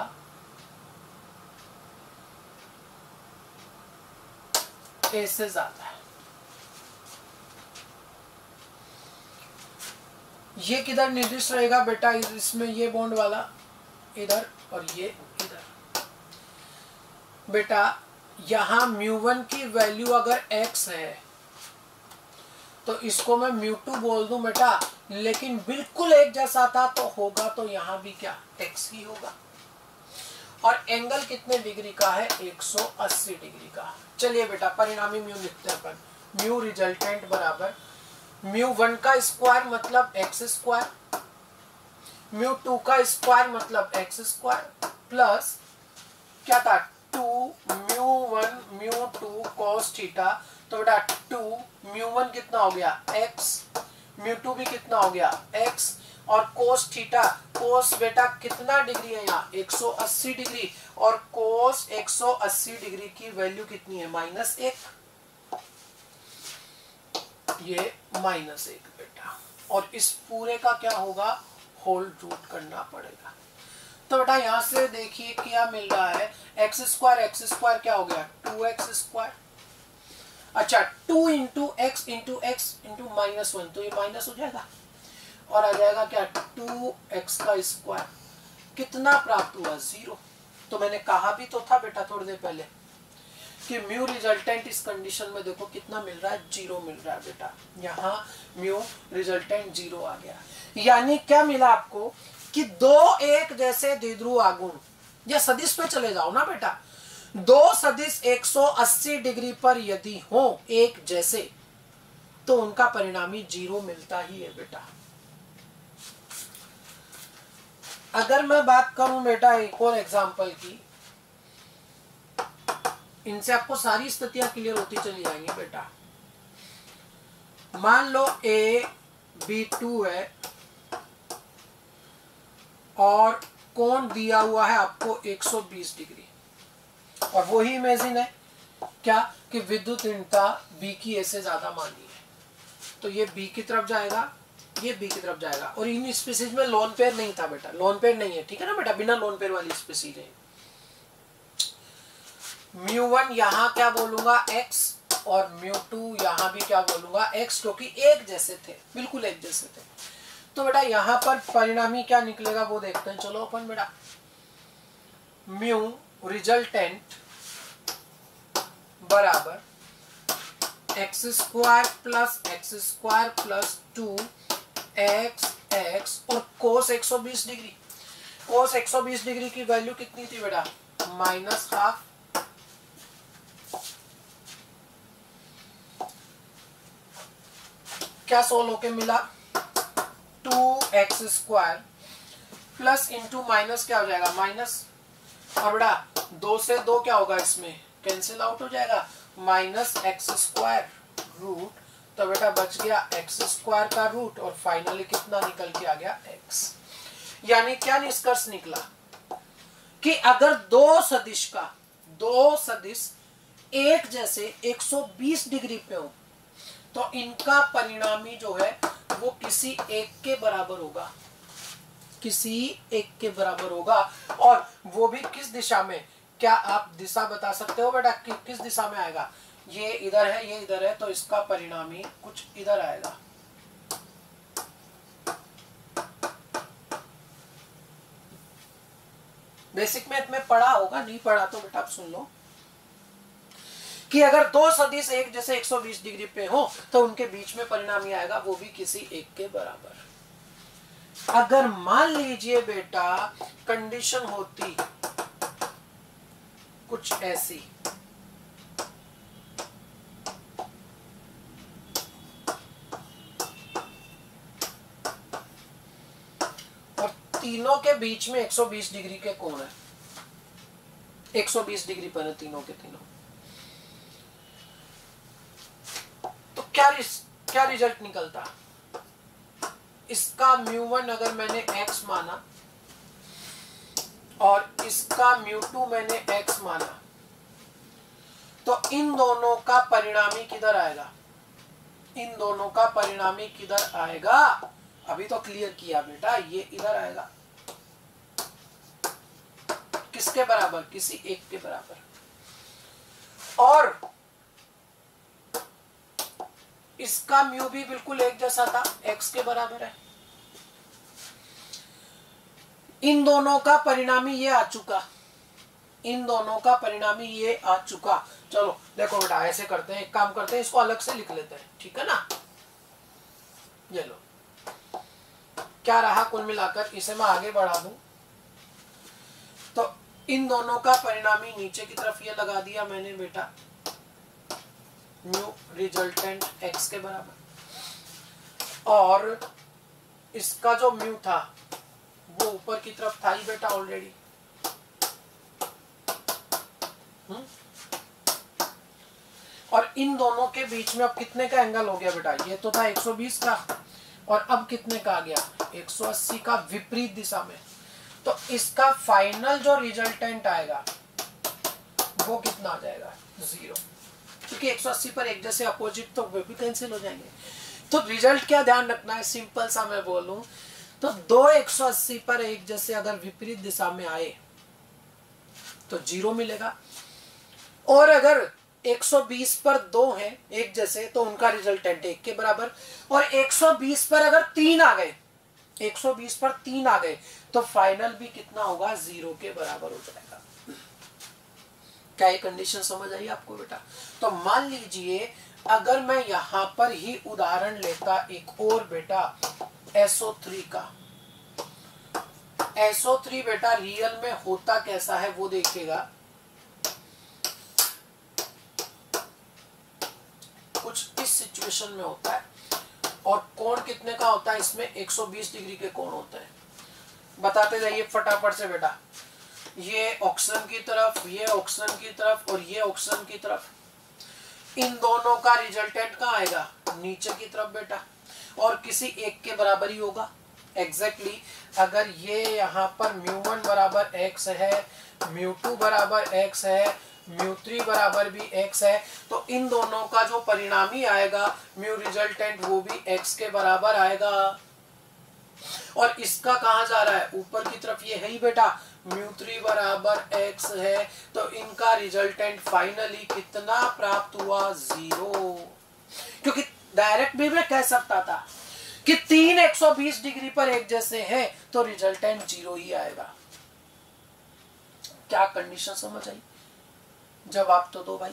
Speaker 1: ए से ज्यादा है। ये किधर निर्दिष्ट रहेगा बेटा, इसमें ये बॉन्ड वाला इधर और ये इधर। बेटा यहां μ1 की वैल्यू अगर x है तो इसको मैं μ2 बोल दूं बेटा, लेकिन बिल्कुल एक जैसा था तो होगा तो यहां भी क्या x ही होगा। और एंगल कितने डिग्री का है, 180 डिग्री का। चलिए बेटा परिणामी म्यू लिखते हैं अपन। म्यू रिजल्टेंट बराबर म्यू 1 का स्क्वायर मतलब एक्स स्क्वायर, म्यू 2 का स्क्वायर मतलब एक्स स्क्वायर, प्लस क्या था 2 म्यू 1 म्यू 2 cos थीटा। तो बेटा 2 म्यू 1 कितना हो गया x, म्यू 2 भी कितना हो गया x, और cos थीटा, cos बेटा कितना डिग्री है यहाँ 180 डिग्री, और cos 180 डिग्री की वैल्यू कितनी है -1, ये -1 बेटा। और इस पूरे का क्या होगा, होल रूट करना पड़ेगा। तो बेटा यहां से देखिए क्या मिल रहा है, एक्स स्क्वायर क्या हो गया 2x स्क्वायर। अच्छा 2 इंटू एक्स इंटू -1 तो ये माइनस हो जाएगा, और आ जाएगा क्या 2x का स्क्वायर, कितना प्राप्त हुआ 0। तो मैंने कहा भी तो था बेटा थोड़ी देर पहले कि म्यू रिजल्टेंट इस कंडीशन में देखो कितना मिल रहा है, 0 मिल रहा है बेटा। यहाँ म्यू रिजल्टेंट 0 आ गया, यानी क्या मिला आपको कि दो एक जैसे द्विध्रुव आघूर्ण, या सदिश पे चले जाओ ना बेटा, दो सदिश 180 डिग्री पर यदि हो एक जैसे, तो उनका परिणामी 0 मिलता ही है बेटा। अगर मैं बात करूं बेटा एक और एग्जांपल की, इनसे आपको सारी स्थितियां क्लियर होती चली जाएंगी बेटा। मान लो AB2 है और कोण दिया हुआ है आपको 120 डिग्री, और वही इमेजिन है क्या कि विद्युत ऋणता B की A से ज्यादा मानी है, तो ये B की तरफ जाएगा, ये B की तरफ जाएगा। और इन स्पीसीज में लोन पेयर नहीं था बेटा, लोन पेयर नहीं है, ठीक है ना बेटा, बिना लोन पेयर वाली स्पीसीज है। μ1 यहाँ क्या बोलूंगा x, और μ2 यहाँ भी क्या बोलूंगा x, क्योंकि एक जैसे थे, बिल्कुल एक जैसे थे। तो बेटा यहाँ पर परिणामी क्या निकलेगा वो देखते हैं, चलो अपन बेटा। म्यू रिजल्टेंट बराबर एक्स स्क्वायर प्लस 2x और कोस 120 डिग्री। कोस 120 डिग्री की वैल्यू कितनी थी बेटा, -12। क्या सोल्व होके मिला 2x square plus into minus क्या हो जाएगा माइनस, और बेटा 2 से 2 क्या होगा इसमें कैंसिल आउट हो जाएगा, -x स्क्वायर रूट, तो बेटा बच गया x स्क्वायर का रूट, और फाइनली कितना निकल के आ गया x। यानी क्या निष्कर्ष निकला कि अगर दो सदिश एक जैसे 120 डिग्री पे हो, तो इनका परिणामी जो है वो किसी एक के बराबर होगा, किसी एक के बराबर होगा। और वो भी किस दिशा में, क्या आप दिशा बता सकते हो बेटा कि किस दिशा में आएगा, ये इधर है ये इधर है, तो इसका परिणामी कुछ इधर आएगा। बेसिक मैथ में पढ़ा होगा, नहीं पढ़ा तो बेटा आप सुन लो कि अगर दो सदिश एक जैसे 120 डिग्री पे हो तो उनके बीच में परिणामी आएगा वो भी किसी एक के बराबर। अगर मान लीजिए बेटा कंडीशन होती कुछ ऐसी, और तीनों के बीच में 120 डिग्री के कोण है, 120 डिग्री पर है तीनों के तीनों, तो क्या रिजल्ट निकलता, इसका μ1 अगर मैंने x माना और इसका μ2 मैंने x माना, तो इन दोनों का परिणामी किधर आएगा, इन दोनों का परिणामी किधर आएगा, अभी तो क्लियर किया बेटा, ये इधर आएगा, किसके बराबर, किसी एक के बराबर। और इसका म्यू भी बिल्कुल एक जैसा था, x के बराबर है। इन दोनों का परिणामी ये आ चुका, इन दोनों का परिणामी ये आ चुका। चलो देखो बेटा ऐसे करते हैं, एक काम करते हैं, इसको अलग से लिख लेते हैं, ठीक है ना। ये लो क्या रहा कुल मिलाकर, इसे मैं आगे बढ़ा दूं तो इन दोनों का परिणामी नीचे की तरफ ये लगा दिया मैंने बेटा, म्यू रिजल्टेंट x के बराबर, और इसका जो म्यू था वो ऊपर की तरफ था ही बेटा ऑलरेडी। और इन दोनों के बीच में अब कितने का एंगल हो गया बेटा, ये तो था 120 का, और अब कितने का आ गया 180 का, विपरीत दिशा में। तो इसका फाइनल जो रिजल्टेंट आएगा वो कितना आ जाएगा, 0, क्योंकि 180 पर एक जैसे अपोजिट तो वे भी कैंसिल हो जाएंगे। तो रिजल्ट क्या ध्यान रखना है, सिंपल सा मैं बोलूं तो दो 180 पर एक जैसे अगर विपरीत दिशा में आए तो 0 मिलेगा, और अगर 120 पर दो हैं एक जैसे तो उनका रिजल्टेंट 1 के बराबर, और 120 पर अगर 3 आ गए, 120 पर 3 आ गए तो फाइनल भी कितना होगा, 0 के बराबर हो जाएगा। क्या ये कंडीशन समझ आई आपको बेटा? तो मान लीजिए अगर मैं यहां पर ही उदाहरण लेता एक और बेटा SO3 का, SO3 बेटा रियल में होता कैसा है वो देखिएगा। कुछ इस सिचुएशन में होता है, और कोण कितने का होता है इसमें, 120 डिग्री के कोण होते हैं। बताते जाइए फटाफट से बेटा, ये ऑक्सीजन की तरफ, ये ऑक्सीजन की तरफ, और ये ऑक्सीजन की तरफ, इन दोनों का रिजल्टेंट कहाँ आएगा, नीचे की तरफ बेटा, और किसी एक के बराबर ही होगा। एग्जैक्टली अगर ये यहाँ पर μ1 बराबर x है, μ2 बराबर x है, μ3 बराबर भी x है, तो इन दोनों का जो परिणामी आएगा म्यू रिजल्टेंट वो भी x के बराबर आएगा। और इसका कहाँ जा रहा है, ऊपर की तरफ, ये है ही बेटा, μ3 बराबर x है, तो इनका रिजल्टेंट फाइनली कितना प्राप्त हुआ, 0। क्योंकि डायरेक्ट भी मैं कह सकता था कि 3 120 डिग्री पर एक जैसे है तो रिजल्टेंट 0 ही आएगा। क्या कंडीशन समझ आई? जवाब तो दो भाई।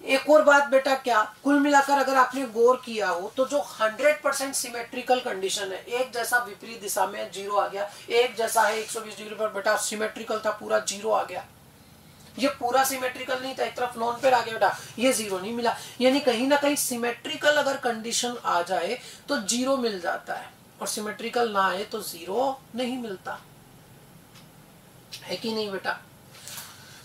Speaker 1: एक और बात बेटा, क्या कुल मिलाकर अगर आपने गौर किया हो तो जो 100% सिमेट्रिकल कंडीशन है, एक जैसा विपरीत दिशा में 0 आ गया, एक जैसा है 120 डिग्री पर बेटा सिमेट्रिकल था पूरा 0 आ गया। ये पूरा सिमेट्रिकल नहीं था, एक तरफ लोन पे आ गया बेटा, ये 0 नहीं मिला। यानी कहीं ना कहीं सिमेट्रिकल अगर कंडीशन आ जाए तो 0 मिल जाता है, और सिमेट्रिकल ना आए तो 0 नहीं मिलता है कि नहीं बेटा?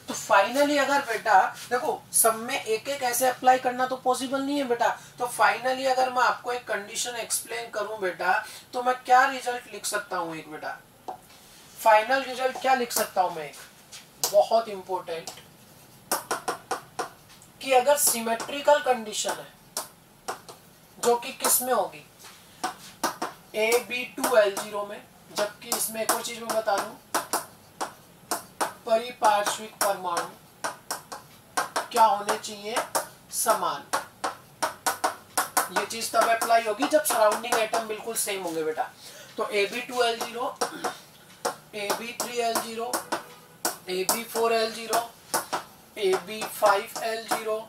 Speaker 1: तो फाइनली अगर बेटा देखो सब में एक एक ऐसे अप्लाई करना तो पॉसिबल नहीं है बेटा, तो फाइनली अगर मैं आपको एक कंडीशन एक्सप्लेन करूं बेटा तो मैं क्या रिजल्ट लिख सकता हूं, एक बेटा फाइनल रिजल्ट क्या लिख सकता हूं मैं, एक बहुत इंपॉर्टेंट, कि अगर सिमेट्रिकल कंडीशन है जो कि किस में होगी, AB2L0 में, जबकि इसमें एक और चीज मैं बता दूं, परिपार्श्विक परमाणु क्या होने चाहिए, समान। ये चीज तब अप्लाई होगी जब सराउंडिंग एटम बिल्कुल सेम होंगे बेटा। तो AB2L0, AB3L0, AB4L0, AB5L0,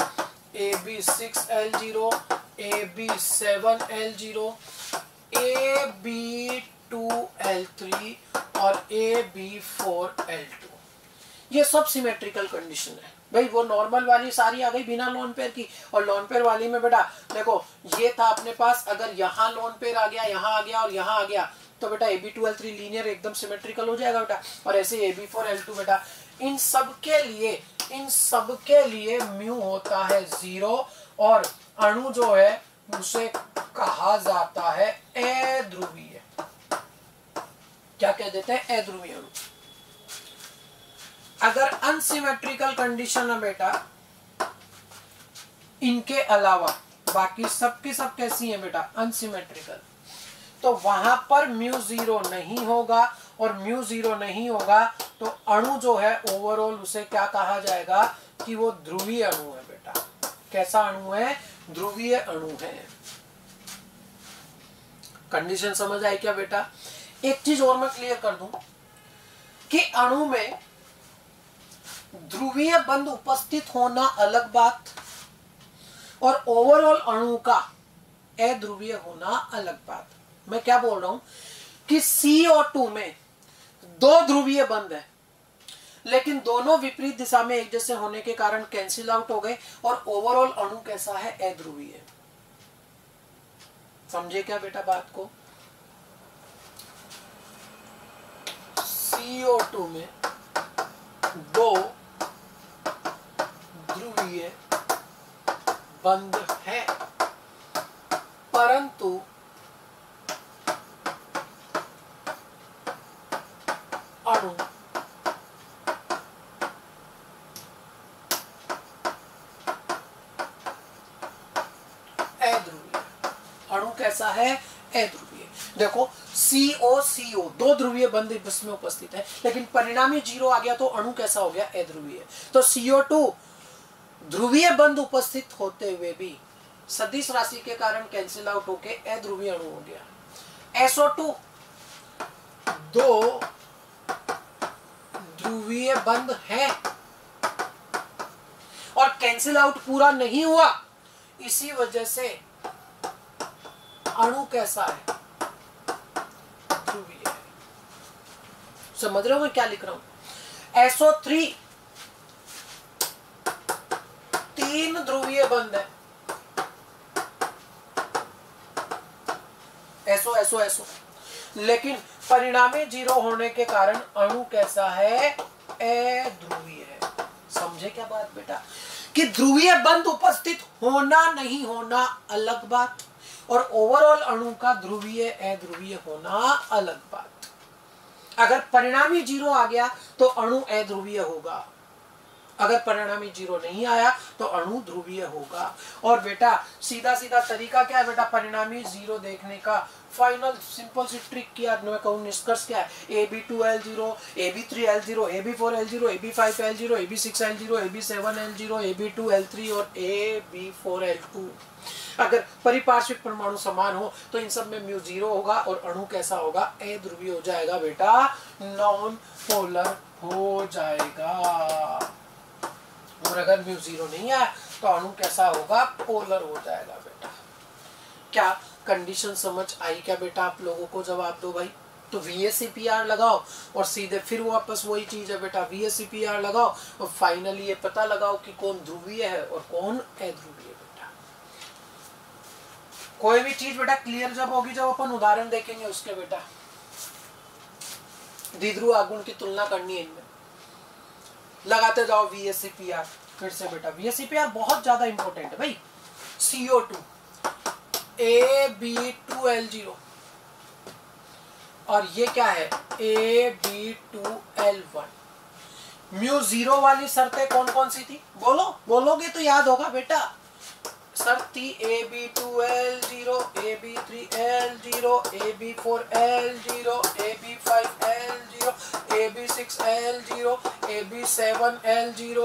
Speaker 1: AB6L0, AB7L0, AB2L3 और AB4L2, ये सब सिमेट्रिकल कंडीशन है भाई। वो नॉर्मल वाली सारी आ गई बिना लोन पेयर की, और लोन पेयर वाली में बेटा देखो ये था अपने पास, अगर यहाँ लोन पेयर आ गया, यहाँ आ गया और यहाँ आ गया तो बेटा AB2L3 लीनियर एकदम सिमेट्रिकल हो जाएगा बेटा, और ऐसे AB4L2 बेटा। इन सब के लिए म्यू होता है 0, और अणु जो है उसे कहा जाता है अध्रुवीय। क्या कह देते हैं, अध्रुवीय अणु। अगर अनसिमेट्रिकल कंडीशन है बेटा, इनके अलावा बाकी सबकी सब कैसी है बेटा, अनसिमेट्रिकल, तो वहां पर म्यू 0 नहीं होगा, और म्यू 0 नहीं होगा तो अणु जो है ओवरऑल उसे क्या कहा जाएगा कि वो ध्रुवीय अणु है बेटा। कैसा अणु है, ध्रुवीय अणु है। कंडीशन समझ आई क्या बेटा? एक चीज और मैं क्लियर कर दूं कि अणु में ध्रुवीय बंध उपस्थित होना अलग बात, और ओवरऑल अणु का अध्रुवीय होना अलग बात। मैं क्या बोल रहा हूं कि CO2 में 2 ध्रुवीय बंध है, लेकिन दोनों विपरीत दिशा में एक जैसे होने के कारण कैंसिल आउट हो गए और ओवरऑल अणु कैसा है, अध्रुवीय। समझे क्या बेटा बात को? CO2 में दो ध्रुवीय बंद है, परंतु अणु अध्रुवीय। अणु कैसा है, अध्रुवीय। देखो CO दो ध्रुवीय बंध इसमें उपस्थित है, लेकिन परिणामी 0 आ गया तो अणु कैसा हो गया, अध्रुवीय। तो CO2 ध्रुवीय बंध उपस्थित होते हुए भी सदिश राशि के कारण कैंसिल आउट होके अध्रुवीय अणु हो गया। SO2 दो ध्रुवीय बंध है और कैंसिल आउट पूरा नहीं हुआ, इसी वजह से अणु कैसा है, ध्रुवीय है। समझ रहे हो मैं क्या लिख रहा हूं? SO3 तीन ध्रुवीय बंध है, SO लेकिन परिणामी 0 होने के कारण अणु कैसा है, अध्रुवीय है। समझे क्या बात बेटा? कि ध्रुवीय बंध उपस्थित होना नहीं होना अलग बात, और ओवरऑल अणु का ध्रुवीय अध्रुवीय होना अलग बात। अगर परिणामी 0 आ गया तो अणु अध्रुवीय होगा, अगर परिणामी 0 नहीं आया तो अणु ध्रुवीय होगा। और बेटा सीधा सीधा तरीका क्या है बेटा परिणामी 0 देखने का? फाइनल सिंपल सी ट्रिक किया, मैं कहूँ निष्कर्ष क्या है, AB2L0, AB3L0, AB4L0, AB5L0, AB6L0, AB7L0, AB2L3 और AB4L2। अगर परिपार्श्विक परमाणु समान हो तो इन सब में म्यू 0 होगा और अणु कैसा होगा, अध्रुवीय हो जाएगा बेटा, नॉन पोलर हो जाएगा। और अगर म्यू 0 नहीं आया तो अणु कैसा होगा, पोलर हो जाएगा बेटा। क्या कंडीशन समझ आई क्या बेटा आप लोगों को? जवाब दो भाई। तो VSEPR लगाओ और सीधे फिर वापस वही चीज है बेटा, VSEPR लगाओ और फाइनली ये पता लगाओ कि कौन ध्रुवीय है और कौन अध्रुवीय है बेटा। कोई भी चीज बेटा क्लियर जब होगी जब अपन उदाहरण देखेंगे उसके बेटा। द्विध्रुव आघूर्ण की तुलना करनी है इनमें, लगाते जाओ VSEPR। फिर से बेटा VSEPR बहुत ज्यादा इंपॉर्टेंट है भाई। CO2 AB2L0 और ये क्या है, AB2L1। म्यू 0 वाली शर्तें कौन कौन सी थी? बोलोगे तो याद होगा बेटा। शर्त थी AB2L0, AB3L0, AB4L0, AB5L0, AB6L0, AB7L0,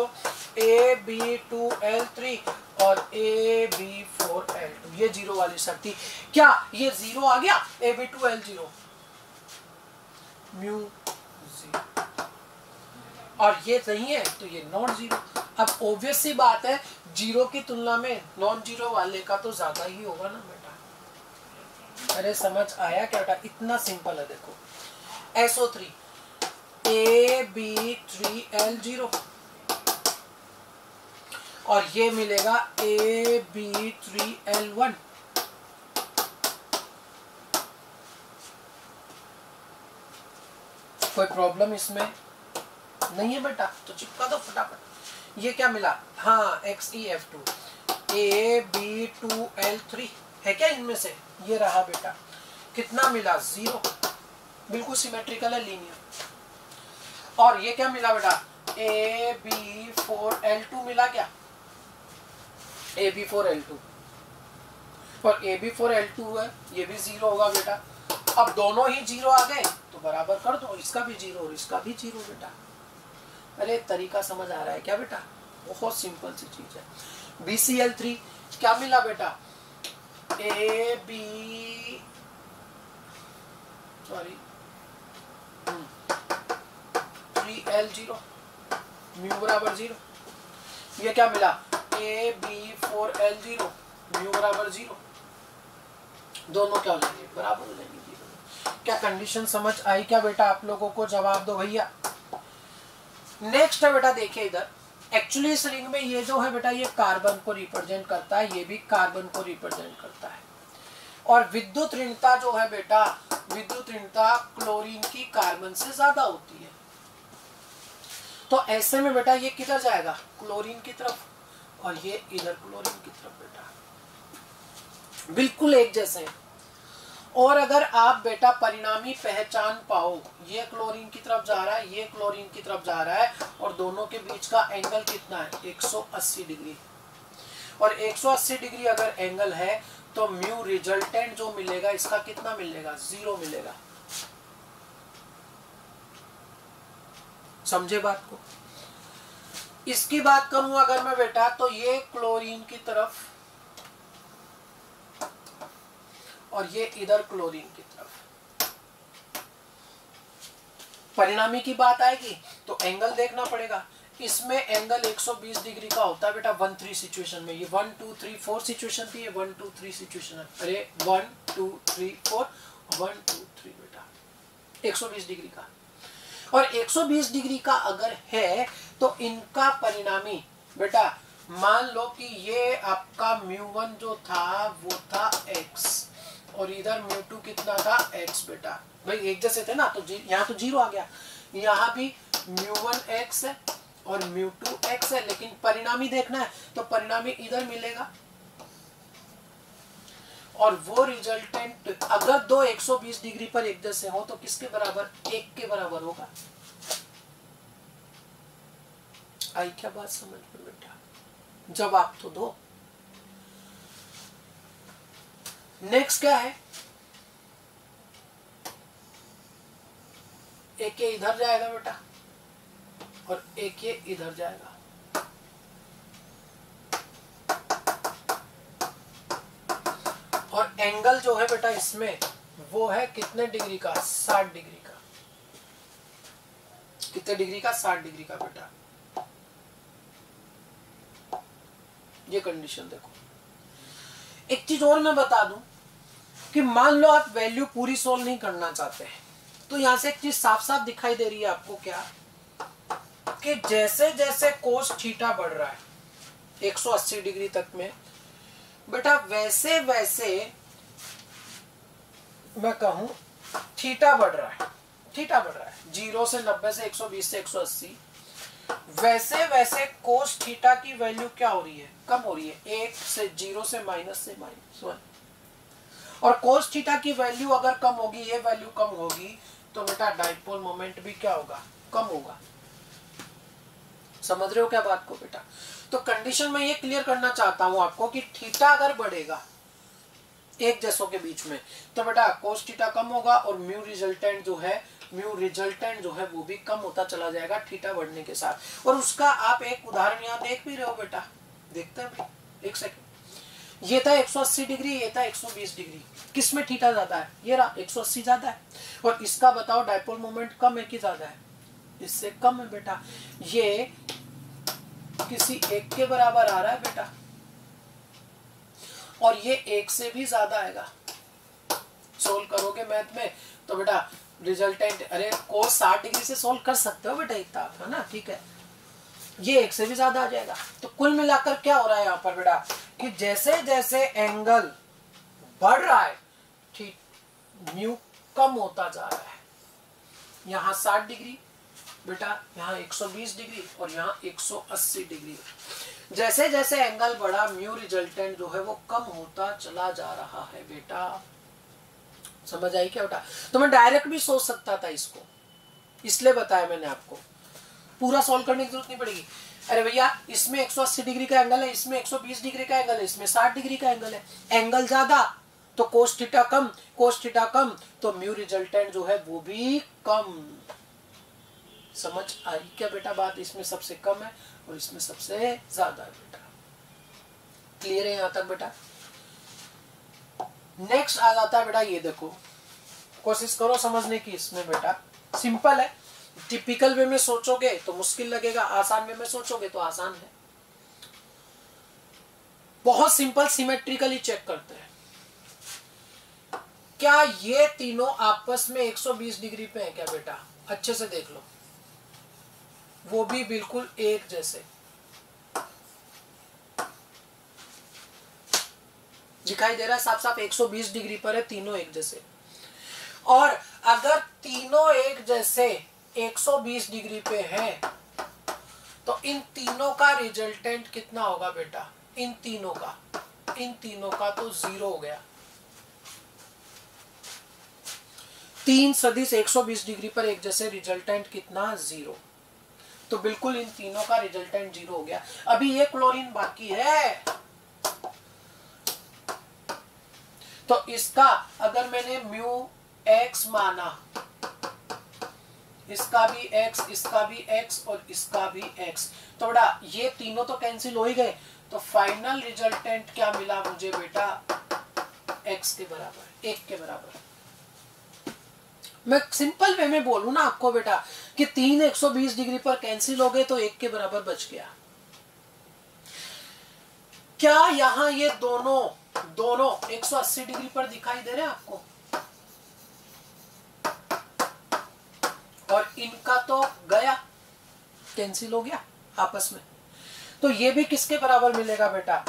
Speaker 1: AB2L3 और AB4L2। ये 0 वाली शर्त थी। क्या ये 0 आ गया AB2L0, म्यू 0, और ये नहीं है तो ये नॉन 0। अब ऑब्वियस सी बात है 0 की तुलना में नॉन 0 वाले का तो ज्यादा ही होगा ना बेटा। अरे समझ आया क्या बेटा? इतना सिंपल है। देखो SO3 AB3L0 और ये मिलेगा AB3L1। कोई प्रॉब्लम इसमें नहीं है बेटा? तो चिपका दो फटाफट। ये क्या मिला? हाँ XeF2 AB2L3 है क्या इनमें से? ये रहा बेटा। कितना मिला? 0। बिल्कुल सिमेट्रिकल है, लीनियर। और ये क्या मिला बेटा? AB4L2 मिला क्या? AB4L2 और AB4L2 है, ये भी 0 होगा बेटा। अब दोनों ही 0 आ गए तो बराबर कर दो, इसका भी 0 और इसका भी 0 बेटा। अरे तरीका समझ आ रहा है क्या बेटा? बहुत सिंपल सी चीज है। BCl3 क्या मिला बेटा? AB3L0, म्यू बराबर 0। ये क्या मिला? AB4L0, म्यू बराबर 0। दोनों क्या हो जाएंगे? बराबर हो जाएंगे 0। क्या कंडीशन समझ आई क्या बेटा आप लोगों को? जवाब दो भैया। नेक्स्ट है बेटा, देखिए इधर एक्चुअली इस रिंग में ये जो है बेटा ये कार्बन को रिप्रेजेंट करता है, ये भी कार्बन को रिप्रेजेंट करता है। और विद्युत ऋणता जो है बेटा, विद्युत ऋणता क्लोरीन की कार्बन से ज्यादा होती है। तो ऐसे में बेटा ये किधर जाएगा, क्लोरीन की तरफ, और ये इधर क्लोरीन की तरफ बेटा, बिल्कुल एक जैसे हैं। और अगर आप बेटा परिणामी पहचान पाओ, ये क्लोरीन की तरफ जा रहा है, ये क्लोरीन की तरफ जा रहा है, और दोनों के बीच का एंगल कितना है, 180 डिग्री। और 180 डिग्री अगर एंगल है तो म्यू रिजल्टेंट जो मिलेगा इसका कितना मिलेगा, 0 मिलेगा। समझे बात को। इसकी बात करूं अगर मैं बेटा, तो ये क्लोरीन की तरफ और ये इधर क्लोरीन की तरफ, परिणामी की बात आएगी तो एंगल देखना पड़ेगा। इसमें एंगल 120 डिग्री का होता है बेटा 1-3 सिचुएशन में। ये 1 2 3 4 सिचुएशन थी, ये 1 2 3 सिचुएशन है। अरे 1 2 3 4 1 2 3 बेटा 120 डिग्री का। और 120 डिग्री का अगर है तो इनका परिणामी बेटा, मान लो कि ये आपका μ1 जो था वो था x, और इधर μ2 कितना था x बेटा। भाई एक जैसे थे ना, तो यहाँ तो 0 आ गया। यहाँ भी μ1 x है और μ2 x है, लेकिन परिणामी देखना है तो परिणामी इधर मिलेगा। और वो रिजल्टेंट अगर दो 120 डिग्री पर एक जैसे हो तो किसके बराबर, 1 के बराबर होगा। आई क्या बात समझ में बेटा, जवाब तो दो। नेक्स्ट क्या है, एक ये इधर जाएगा बेटा और एक ये इधर जाएगा। और एंगल जो है बेटा इसमें वो है कितने डिग्री का, 60 डिग्री का। कितने डिग्री का, 60 डिग्री का बेटा। ये कंडीशन देखो। एक चीज और मैं बता दूं कि मान लो आप वैल्यू पूरी सोल्व नहीं करना चाहते हैं, तो यहां से एक चीज साफ साफ दिखाई दे रही है आपको, क्या कि जैसे जैसे कोस थीटा बढ़ रहा है 180 डिग्री तक में बेटा, वैसे वैसे मैं कहूं थीटा बढ़ रहा है, थीटा बढ़ रहा है 0 से 90 से 120 से 180। वैसे वैसे कोस थीटा की वैल्यू क्या हो रही है, कम हो रही है, 1 से 0 से -1। और कोस थीटा की वैल्यू अगर कम होगी, ये वैल्यू कम होगी, तो बेटा डाइपोल मोमेंट भी क्या होगा, कम होगा। समझ रहे हो क्या बात को बेटा। तो कंडीशन में ये क्लियर करना चाहता हूं आपको कि थीटा अगर बढ़ेगा एक जैसों के बीच में तो बेटा कोस थीटा कम होगा, और म्यू रिजल्टेंट जो है वो भी कम होता चला जाएगा थीटा बढ़ने के साथ। और उसका आप एक उदाहरण यहाँ देख भी रहे हो बेटा, देखते हैं भाई एक सेकंड। ये था 180 डिग्री, ये था 120 डिग्री, किसमें थीटा ज्यादा है, ये रहा 180 ज्यादा है। और इसका बताओ डाइपोल मोमेंट कम है कि ज्यादा है, इससे कम है बेटा। ये किसी एक के बराबर आ रहा है बेटा, और ये 1 से भी ज्यादा आएगा। सोल्व करोगे मैथ में तो बेटा रिजल्टेंट, अरे कोस 60 डिग्री से सोल्व कर सकते हो बेटा इतना, है ना, ठीक है। ये 1 से भी ज्यादा आ जाएगा। तो कुल मिलाकर क्या हो रहा है यहाँ पर बेटा, कि जैसे जैसे एंगल बढ़ रहा है ठीक म्यू कम होता जा रहा है। यहाँ 60 डिग्री बेटा, यहाँ 120 डिग्री और यहाँ 180 डिग्री। जैसे जैसे एंगल बढ़ा म्यू रिजल्टेंट जो है वो कम होता चला जा रहा है बेटा। समझ आई क्या बेटा। तो मैं डायरेक्ट भी सोच सकता था इसको, इसलिए बताया मैंने आपको, पूरा सॉल्व करने की जरूरत नहीं पड़ेगी। अरे भैया इसमें 180 डिग्री का एंगल है, इसमें 120 डिग्री का एंगल है, इसमें 60 डिग्री का एंगल है। एंगल ज्यादा तो कोस थीटा कम, कोस थीटा कम तो म्यू रिजल्टेंट जो है वो भी कम। समझ आई क्या बेटा बात। इसमें सबसे कम है और इसमें सबसे ज्यादा है बेटा। क्लियर है यहां तक बेटा। नेक्स्ट आ जाता है बेटा, ये देखो, कोशिश करो समझने की इसमें बेटा। सिंपल है, टिपिकल वे में सोचोगे तो मुश्किल लगेगा, आसान वे में सोचोगे तो आसान है। बहुत सिंपल, सिमेट्रिकली चेक करते हैं। क्या ये तीनों आपस में 120 डिग्री पे है क्या बेटा, अच्छे से देख लो। वो भी बिल्कुल एक जैसे। दिखाई दे रहा है साफ साफ 120 डिग्री पर है, तीनों एक जैसे। और अगर तीनों एक जैसे 120 डिग्री पे है तो इन तीनों का रिजल्टेंट कितना होगा बेटा? इन तीनों का तो 0 हो गया। तीन सदिश 120 डिग्री पर एक जैसे, रिजल्टेंट कितना? 0। तो बिल्कुल इन तीनों का रिजल्टेंट 0 हो गया। अभी ये क्लोरीन बाकी है, तो इसका अगर मैंने म्यू एक्स माना, इसका भी x, इसका भी x और इसका भी x, तो बेटा ये तीनों तो कैंसिल हो ही गए। तो फाइनल रिजल्टेंट क्या मिला मुझे बेटा? x के बराबर, 1 के बराबर। मैं सिंपल वे में बोलूं ना आपको बेटा कि 3 120 डिग्री पर कैंसिल हो गए तो 1 के बराबर बच गया। क्या यहां ये दोनों 180 डिग्री पर दिखाई दे रहे हैं आपको? और इनका तो गया, कैंसिल हो गया आपस में। तो ये भी किसके बराबर मिलेगा बेटा?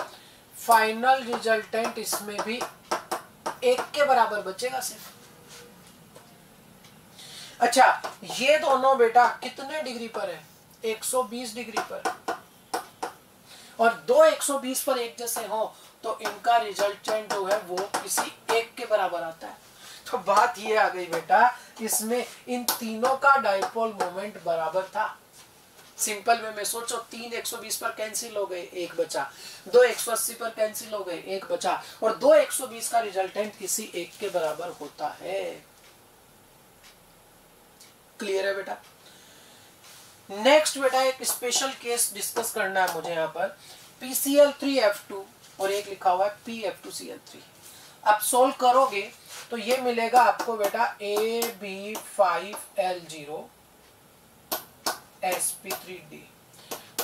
Speaker 1: फाइनल रिजल्टेंट इसमें भी 1 के बराबर बचेगा सिर्फ। अच्छा, ये दोनों बेटा कितने डिग्री पर है? 120 डिग्री पर। और दो 120 पर एक जैसे हो तो इनका रिजल्टेंट जो है वो किसी एक के बराबर आता है। तो बात ये आ गई बेटा, इसमें इन तीनों का डाइपोल मोमेंट बराबर था। सिंपल वे में सोचो, 3 120 पर कैंसिल हो गए, एक बचा। 2 180 पर कैंसिल हो गए, एक बचा। और 2 120 का रिजल्टेंट किसी एक के बराबर होता है। क्लियर है बेटा? नेक्स्ट बेटा एक स्पेशल केस डिस्कस करना है मुझे यहाँ पर। PCl3F2 और एक लिखा हुआ है PF2Cl3। आप सोल्व करोगे तो ये मिलेगा आपको बेटा AB5L0 sp3d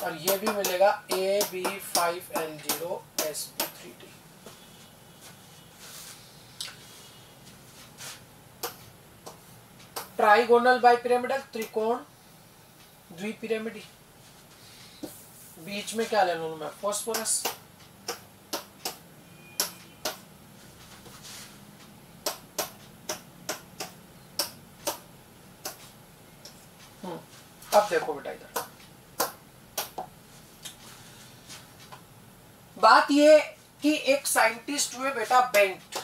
Speaker 1: और ये भी मिलेगा AB5L0 sp3d। ट्राइगोनल बाइपिरामिडल, त्रिकोण द्विपिरामिडी। बीच में क्या ले लूं मैं? फास्फोरस। अब देखो बेटा, इधर बात ये कि एक साइंटिस्ट हुए बेटा बेंट,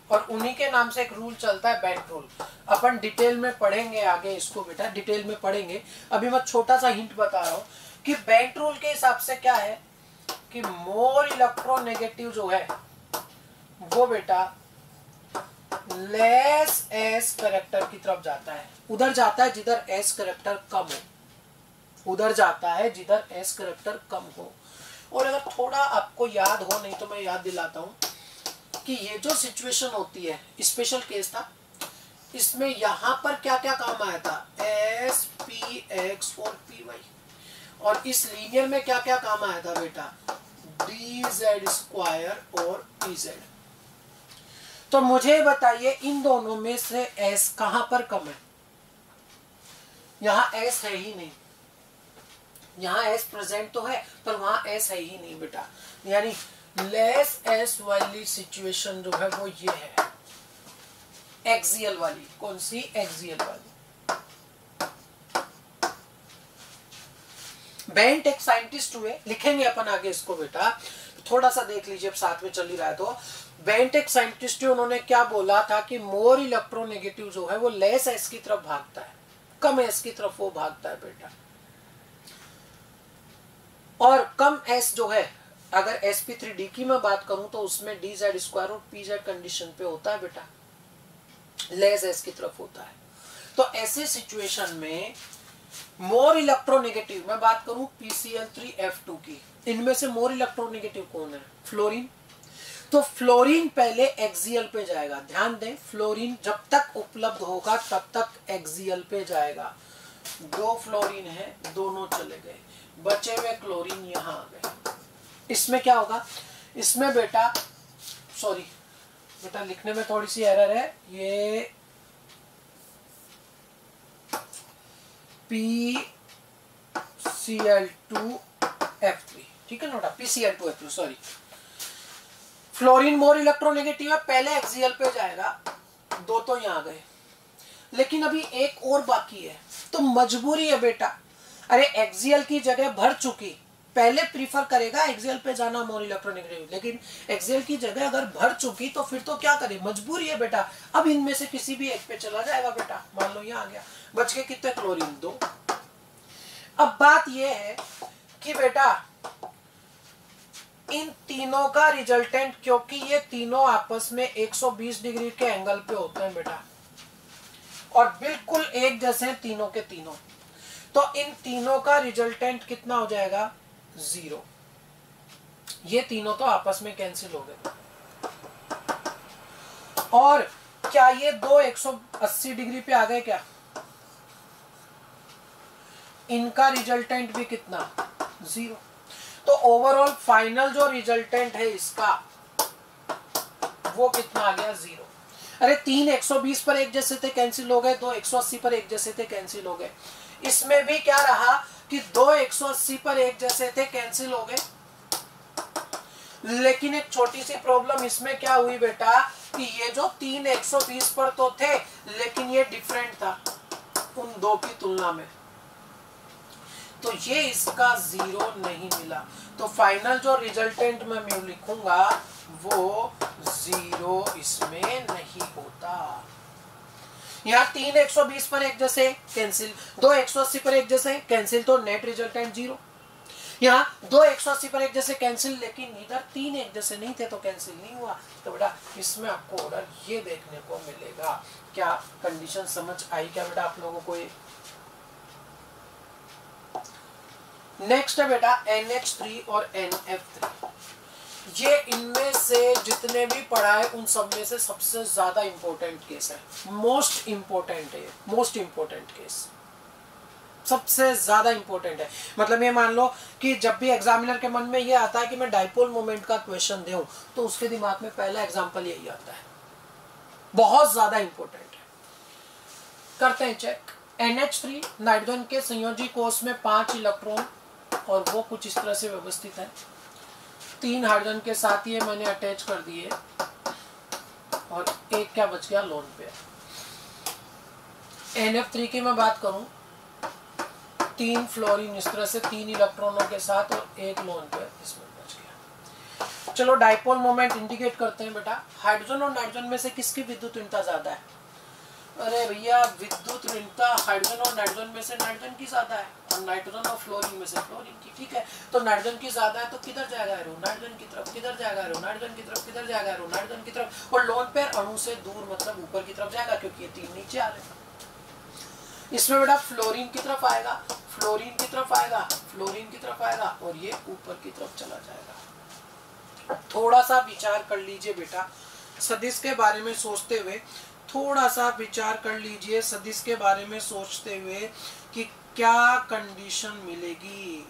Speaker 1: और उन्हीं के नाम से एक रूल चलता है, बेंट रूल। अपन डिटेल में पढ़ेंगे आगे इसको बेटा, डिटेल में पढ़ेंगे। अभी मैं छोटा सा हिंट बता रहा हूं कि बेंट रूल के हिसाब से क्या है कि मोर इलेक्ट्रोनेगेटिव जो है वो बेटा लेस एस करेक्टर की तरफ जाता है। उधर जाता है जिधर एस करेक्टर कम हो, उधर जाता है जिधर एस करेक्टर कम हो। और अगर थोड़ा आपको याद हो, नहीं तो मैं याद दिलाता हूं कि ये जो सिचुएशन होती है, स्पेशल केस था, इसमें यहां पर क्या क्या काम आया था? एस, पी एक्स और पी वाई। और इस लीनियर में क्या क्या काम आया था बेटा? डी जेड स्क्वायर और पी जेड। तो मुझे बताइए इन दोनों में से एस कहां पर कम है? यहां एस है ही नहीं, यहां एस प्रेजेंट तो है पर वहां एस है ही नहीं बेटा। यानी लेस एस वाली सिचुएशन जो है वो ये है, एक्सियल वाली। कौन सी? एक्सियल वाली। बेंट एक साइंटिस्ट हुए, लिखेंगे अपन आगे इसको बेटा, थोड़ा सा देख लीजिए, अब साथ में चल ही रहा है। तो बेंट एक साइंटिस्ट हुए, उन्होंने क्या बोला था कि मोर इलेक्ट्रोनेगेटिव जो है वो लेस एस की तरफ भागता है, कम एस की तरफ वो भागता है बेटा। और कम एस जो है, अगर sp3d की मैं बात करूं तो उसमें डी जेड स्क्वायर और पी जेड कंडीशन पे होता है बेटा, लेस एस की तरफ होता है। तो ऐसे सिचुएशन में मोर इलेक्ट्रोनेगेटिव, मैं बात करूं PCl3F2 की, इनमें से मोर इलेक्ट्रोनेगेटिव कौन है? फ्लोरीन। तो फ्लोरीन पहले एक्सियल पे जाएगा। ध्यान दें, फ्लोरीन जब तक उपलब्ध होगा तब तक एक्सियल पे जाएगा। 2 फ्लोरीन है, दोनों चले गए, बचे हुए क्लोरीन यहां आ गए। इसमें क्या होगा? इसमें बेटा, सॉरी बेटा लिखने में थोड़ी सी एरर है, ये PCl2F3, ठीक है ना बेटा, PCl2F3 sorry. Fluorine more electronegative है, पहले एक्सियल पे जाएगा, दो तो यहाँ गए, लेकिन अभी एक और बाकी है, तो मजबूरी है बेटा। अरे एक्सियल की जगह भर चुकी, पहले प्रीफर करेगा एक्सियल पे जाना मोर इलेक्ट्रोनेगेटिव, लेकिन एक्सियल की जगह अगर भर चुकी तो फिर तो क्या करे, मजबूरी है बेटा। अब इनमें से किसी भी एक पे चला जाएगा बेटा, मान लो यहाँ आ गया, बच के कितने क्लोरीन, 2। अब बात यह है कि बेटा इन तीनों का रिजल्टेंट, क्योंकि ये तीनों आपस में 120 डिग्री के एंगल पे होते हैं बेटा, और बिल्कुल एक जैसे हैं तीनों के तीनों, तो इन तीनों का रिजल्टेंट कितना हो जाएगा, 0। ये तीनों तो आपस में कैंसिल हो गए। और क्या ये दो 180 डिग्री पे आ गए क्या, इनका रिजल्टेंट भी कितना, 0। तो ओवरऑल फाइनल जो रिजल्टेंट है इसका वो कितना आ गया, 0। अरे 3 120 पर एक जैसे थे कैंसिल हो गए, 2 180 पर एक जैसे थे कैंसिल हो गए। इसमें भी क्या रहा कि 2 180 पर एक जैसे थे कैंसिल हो गए, लेकिन एक छोटी सी प्रॉब्लम इसमें क्या हुई बेटा कि ये जो 3 120 पर तो थे, लेकिन ये डिफरेंट था उन दो की तुलना में, तो ये इसका 0 नहीं मिला। तो फाइनल जो रिजल्टेंट मैं लिखूंगा वो 0 इसमें नहीं होता। यहाँ 3 120 पर एक जैसे कैंसिल, 2 180 पर एक जैसे कैंसिल, तो नेट रिजल्टेंट 0। यहाँ 2 180 पर एक जैसे कैंसिल, लेकिन इधर 3 एक जैसे नहीं थे तो कैंसिल नहीं हुआ। तो बेटा इसमें आपको ऑर्डर ये देखने को मिलेगा। क्या कंडीशन समझ आई क्या बेटा आप लोगों को? नेक्स्ट है बेटा NH3 और NF3। ये इनमें से जितने भी पढ़ा है उन सब में से सबसे ज्यादा इंपॉर्टेंट केस है, मोस्ट इंपॉर्टेंट है, मोस्ट इंपॉर्टेंट केस, सबसे ज्यादा इंपॉर्टेंट है। मतलब ये मान लो कि जब भी एग्जामिनर के मन में ये आता है कि मैं डाइपोल मोमेंट का क्वेश्चन दूं, तो उसके दिमाग में पहला एग्जांपल यही आता है, बहुत ज्यादा इंपॉर्टेंट है। करते हैं चेक। NH3 नाइट्रोजन के संयोजी कोष में 5 इलेक्ट्रॉन और वो कुछ इस तरह से व्यवस्थित है। 3 हाइड्रोजन के साथ ये मैंने अटैच कर दिए और एक क्या बच गया, लोन पेयर। NF3 की मैं बात करूं, 3 फ्लोरीन इस तरह से 3 इलेक्ट्रॉनों के साथ और एक लोन पेयर इसमें बच गया। चलो डाइपोल मोमेंट इंडिकेट करते हैं बेटा। हाइड्रोजन और नाइट्रोजन में से किसकी विद्युत ऋणता ज्यादा है? अरे भैया विद्युत ऋणता हाइड्रोजन और नाइट्रोजन में से नाइट्रोजन की ज्यादा है, और नाइट्रोजन और फ्लोरीन में से फ्लोरीन की। ठीक है, तो नाइट्रोजन की ज्यादा है तो किधर जाएगा एरो, नाइट्रोजन की तरफ। किधर जाएगा एरो, नाइट्रोजन की तरफ। किधर जाएगा एरो, नाइट्रोजन की तरफ। और लोन पेयर अणु से दूर मतलब ऊपर की तरफ जाएगा, क्योंकि ये 3 नीचे आ रहे हैं। इसमें बेटा फ्लोरीन की तरफ आएगा, फ्लोरीन की तरफ आएगा, फ्लोरीन की तरफ आएगा, और ये ऊपर की तरफ चला जाएगा। थोड़ा सा विचार कर लीजिए बेटा सदिश के बारे में सोचते हुए, थोड़ा सा विचार कर लीजिए सदिश के बारे में सोचते हुए कि क्या कंडीशन मिलेगी।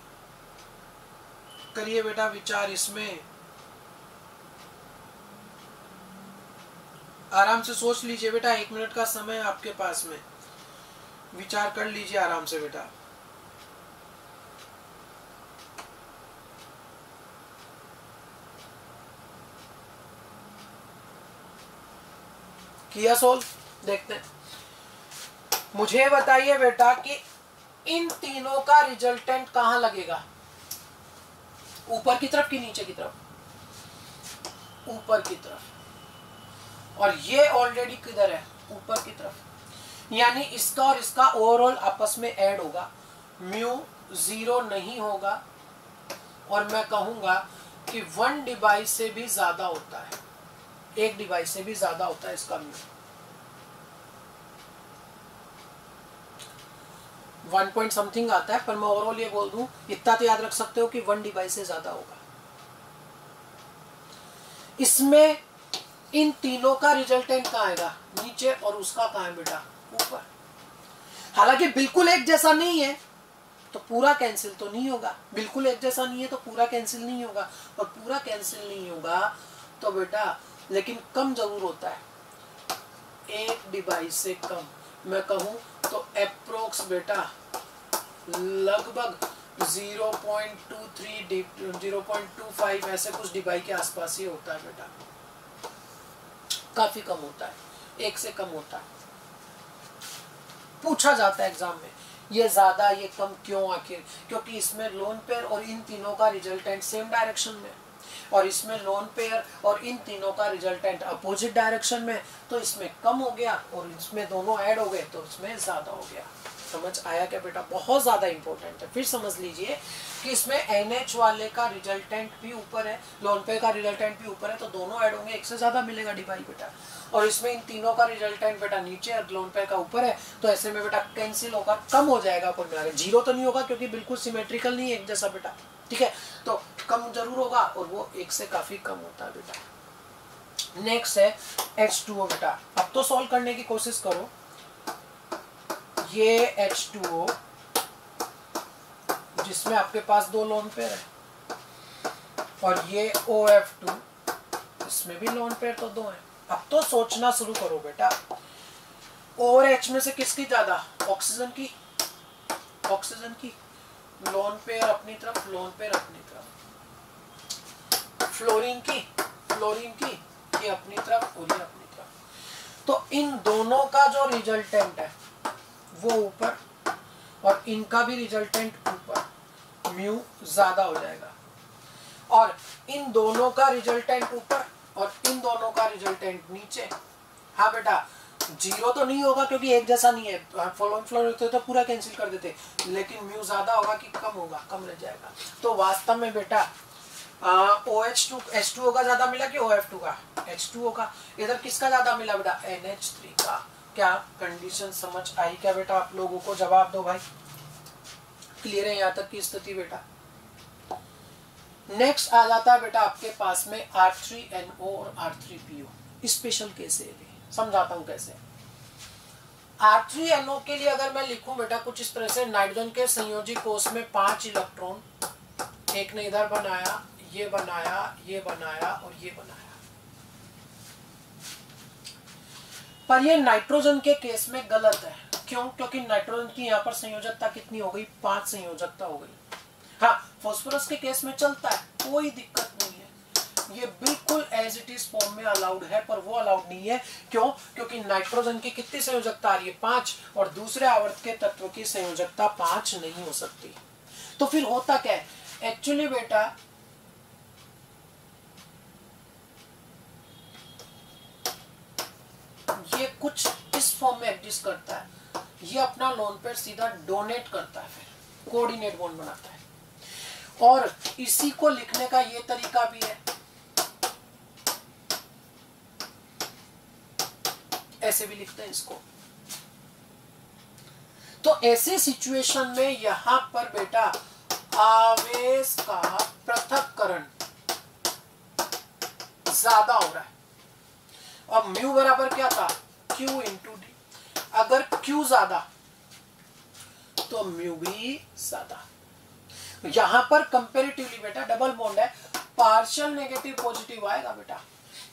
Speaker 1: करिए बेटा विचार, इसमें आराम से सोच लीजिए बेटा, 1 मिनट का समय आपके पास में, विचार कर लीजिए आराम से बेटा। किया सोल्व, देखते हैं। मुझे बताइए बेटा कि इन तीनों का रिजल्टेंट कहां लगेगा, ऊपर की तरफ कि नीचे की तरफ? ऊपर की तरफ। और ये ऑलरेडी किधर है, ऊपर की तरफ। यानी इसका और इसका ओवरऑल आपस में ऐड होगा, म्यू 0 नहीं होगा, और मैं कहूंगा कि 1 डिवाइस से भी ज्यादा होता है, 1 डिवाइस से भी ज्यादा होता है इसका म्यू। 1 पॉइंट समथिंग आता है, पर मैं ओवरऑल ये बोल दूं, इतना तो याद रख सकते हो कि 1 डिवाइस से ज्यादा होगा। इसमें इन तीनों का रिजल्टेंट कहाँ आएगा, नीचे, और उसका कहाँ है बेटा, ऊपर। हालांकि बिल्कुल एक जैसा नहीं है तो पूरा कैंसिल तो नहीं होगा, बिल्कुल एक जैसा नहीं है तो पूरा कैंसिल नहीं होगा, और पूरा कैंसिल नहीं होगा तो बेटा लेकिन कम जरूर होता है, 1 डिवाइस से कम। मैं कहूं तो अप्रोक्स बेटा लगभग 0.23 0.25 ऐसे कुछ dBi के आसपास ही होता है बेटा, काफी कम होता है, 1 से कम होता है। पूछा जाता है एग्जाम में ये ज्यादा ये कम क्यों आखिर, क्योंकि इसमें लोन पेयर और इन तीनों का रिजल्टेंट सेम डायरेक्शन में, और इसमें लोन पेयर और इन तीनों का रिजल्टेंट अपोजिट डायरेक्शन में, तो इसमें कम हो गया और इसमें दोनों ऐड हो गए तो इसमें ज्यादा हो गया। समझ आया क्या बेटा? बहुत ज्यादा इंपॉर्टेंट है। फिर समझ लीजिए कि इसमें NH वाले का रिजल्टेंट भी ऊपर है, लोन पेयर का रिजल्टेंट भी ऊपर है, तो दोनों ऐड होंगे, 1 से ज्यादा मिलेगा डिवाई बेटा। और इसमें इन तीनों का रिजल्टेंट बेटा नीचे और लोन पेयर का ऊपर है, तो ऐसे में बेटा कैंसिल होगा, कम हो जाएगा कुल मिलाकर। 0 तो नहीं होगा क्योंकि बिल्कुल सिमेट्रिकल नहीं है एक जैसा बेटा, ठीक है, तो कम जरूर होगा और वो 1 से काफी कम होता है बेटा। नेक्स्ट है H2O बेटा। अब तो सॉल्व करने की कोशिश करो। ये H2O जिसमें आपके पास 2 लोन पेयर है, और ये OF2 इसमें भी लोन पेयर तो 2 है। अब तो सोचना शुरू करो बेटा, O और H में से किसकी ज्यादा? ऑक्सीजन की, ऑक्सीजन की। लोन पेयर अपनी तरफ, लोन पेयर अपनी तरफ। फ्लोरीन की, फ्लोरीन की, ये अपनी तरफ और ये अपनी तरफ। तो इन दोनों का जो रिजल्टेंट है वो ऊपर और इनका भी रिजल्टेंट ऊपर, म्यू ज्यादा हो जाएगा। और इन दोनों का रिजल्टेंट ऊपर और इन दोनों का रिजल्टेंट नीचे। हाँ बेटा, 0 तो नहीं होगा क्योंकि एक जैसा नहीं है, फॉलोइंग फ्लोर होते तो पूरा कैंसिल कर देते, लेकिन म्यू ज्यादा होगा कि कम होगा? कम रह जाएगा। तो वास्तव में बेटा OH2 H2O का ज्यादा मिला कि OF2 का? H2O का। इधर किसका ज्यादा मिला बेटा? NH3 का। क्या कंडीशन समझ आई क्या बेटा आप लोगों को? जवाब दो भाई। क्लियर है यहाँ तक की स्थिति बेटा? नेक्स्ट आ जाता है बेटा आपके पास में R3NO और R3PO। स्पेशल केस है, समझाता हूं कैसे। R3NO के लिए अगर मैं लिखूं बेटा कुछ इस तरह से, नाइट्रोजन के संयोजी कोष में 5 इलेक्ट्रॉन, एक ने इधर बनाया, ये बनाया, ये बनाया और ये बनाया। पर ये नाइट्रोजन के केस में गलत है। क्यों? क्योंकि नाइट्रोजन की यहाँ पर संयोजकता कितनी हो गई? 5 संयोजकता हो गई। हाँ, फास्फोरस के केस में चलता है, कोई दिक्कत नहीं है, ये बिल्कुल एज इट इज फॉर्म में अलाउड है, पर वो अलाउड नहीं है। क्यों? क्योंकि नाइट्रोजन की कितनी संयोजकता आ रही है? 5, और दूसरे आवर्त के तत्व की संयोजकता 5 नहीं हो सकती। तो फिर होता क्या है एक्चुअली बेटा? ये कुछ इस फॉर्म में एग्जिस्ट करता है, ये अपना लोन पेयर सीधा डोनेट करता है, फिर कोऑर्डिनेट बॉन्ड बनाता है। और इसी को लिखने का ये तरीका भी है, ऐसे भी लिखते हैं इसको। तो ऐसे सिचुएशन में यहां पर बेटा आवेश का पृथक्करण ज्यादा हो रहा है। अब म्यू बराबर क्या था? Q into D. अगर Q ज्यादा तो म्यू भी ज्यादा। यहां पर कंपेरेटिवली बेटा डबल बॉन्ड है, पार्शियल नेगेटिव पॉजिटिव आएगा बेटा,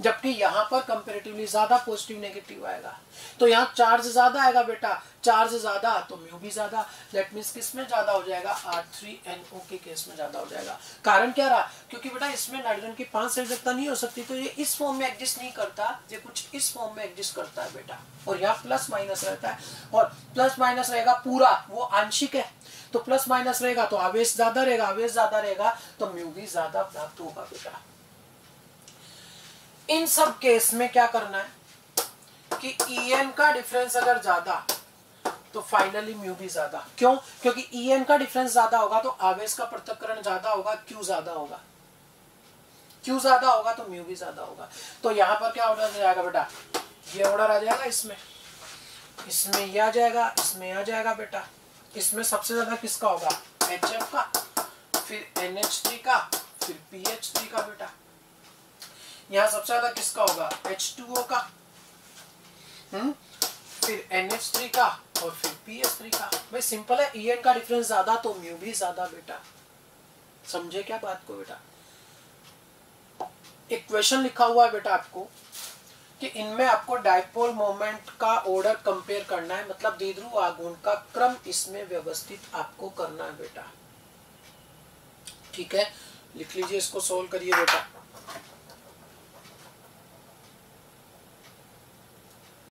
Speaker 1: जबकि यहां पर कंपेरेटिवली ज्यादा पॉजिटिव नेगेटिव आएगा। तो यहां चार्ज ज्यादा आएगा बेटा, चार्ज ज्यादा तो म्यू भी ज्यादा। दैट मींस किस में ज्यादा हो जाएगा? R3NO के केस में ज्यादा हो जाएगा। कारण क्या रहा? क्योंकि बेटा इसमें नाइट्रोजन की 5 संयोजकता नहीं हो सकती, तो ये इस फॉर्म में एग्जिस्ट नहीं करता, ये कुछ इस फॉर्म में एग्जिस्ट करता है बेटा। और यहाँ प्लस माइनस रहता है, और प्लस माइनस रहेगा पूरा, वो आंशिक है, तो प्लस माइनस रहेगा तो आवेश ज्यादा रहेगा, आवेश ज्यादा रहेगा तो म्यू भी ज्यादा प्राप्त होगा बेटा। इन सब केस में क्या करना है कि EN का डिफरेंस अगर ज्यादा तो फाइनली म्यू भी ज्यादा। क्यों? क्योंकि EN का डिफरेंस ज्यादा होगा तो आवेश का पृथक्करण ज्यादा होगा, Q ज्यादा होगा, Q ज्यादा होगा तो म्यू भी ज्यादा होगा। तो यहां पर क्या ऑर्डर आ जाएगा बेटा? ये ऑर्डर आ जाएगा, इसमें इसमें ये आ जाएगा, इसमें आ जाएगा बेटा। इसमें सबसे ज्यादा किसका होगा? HF का, फिर NH3 का, फिर PH3 का बेटा। यहाँ सबसे ज्यादा किसका होगा? H2O का, फिर NH3 का और फिर PH3 का। भाई सिंपल है, EN का डिफरेंस ज्यादा तो म्यू भी ज्यादा बेटा। समझे क्या बात को बेटा? इक्वेशन लिखा हुआ है बेटा आपको, कि इनमें आपको डायपोल मोमेंट का ऑर्डर कंपेयर करना है, मतलब द्विध्रुव आघूर्ण का क्रम इसमें व्यवस्थित आपको करना है बेटा। ठीक है, लिख लीजिए, इसको सोल्व करिए बेटा।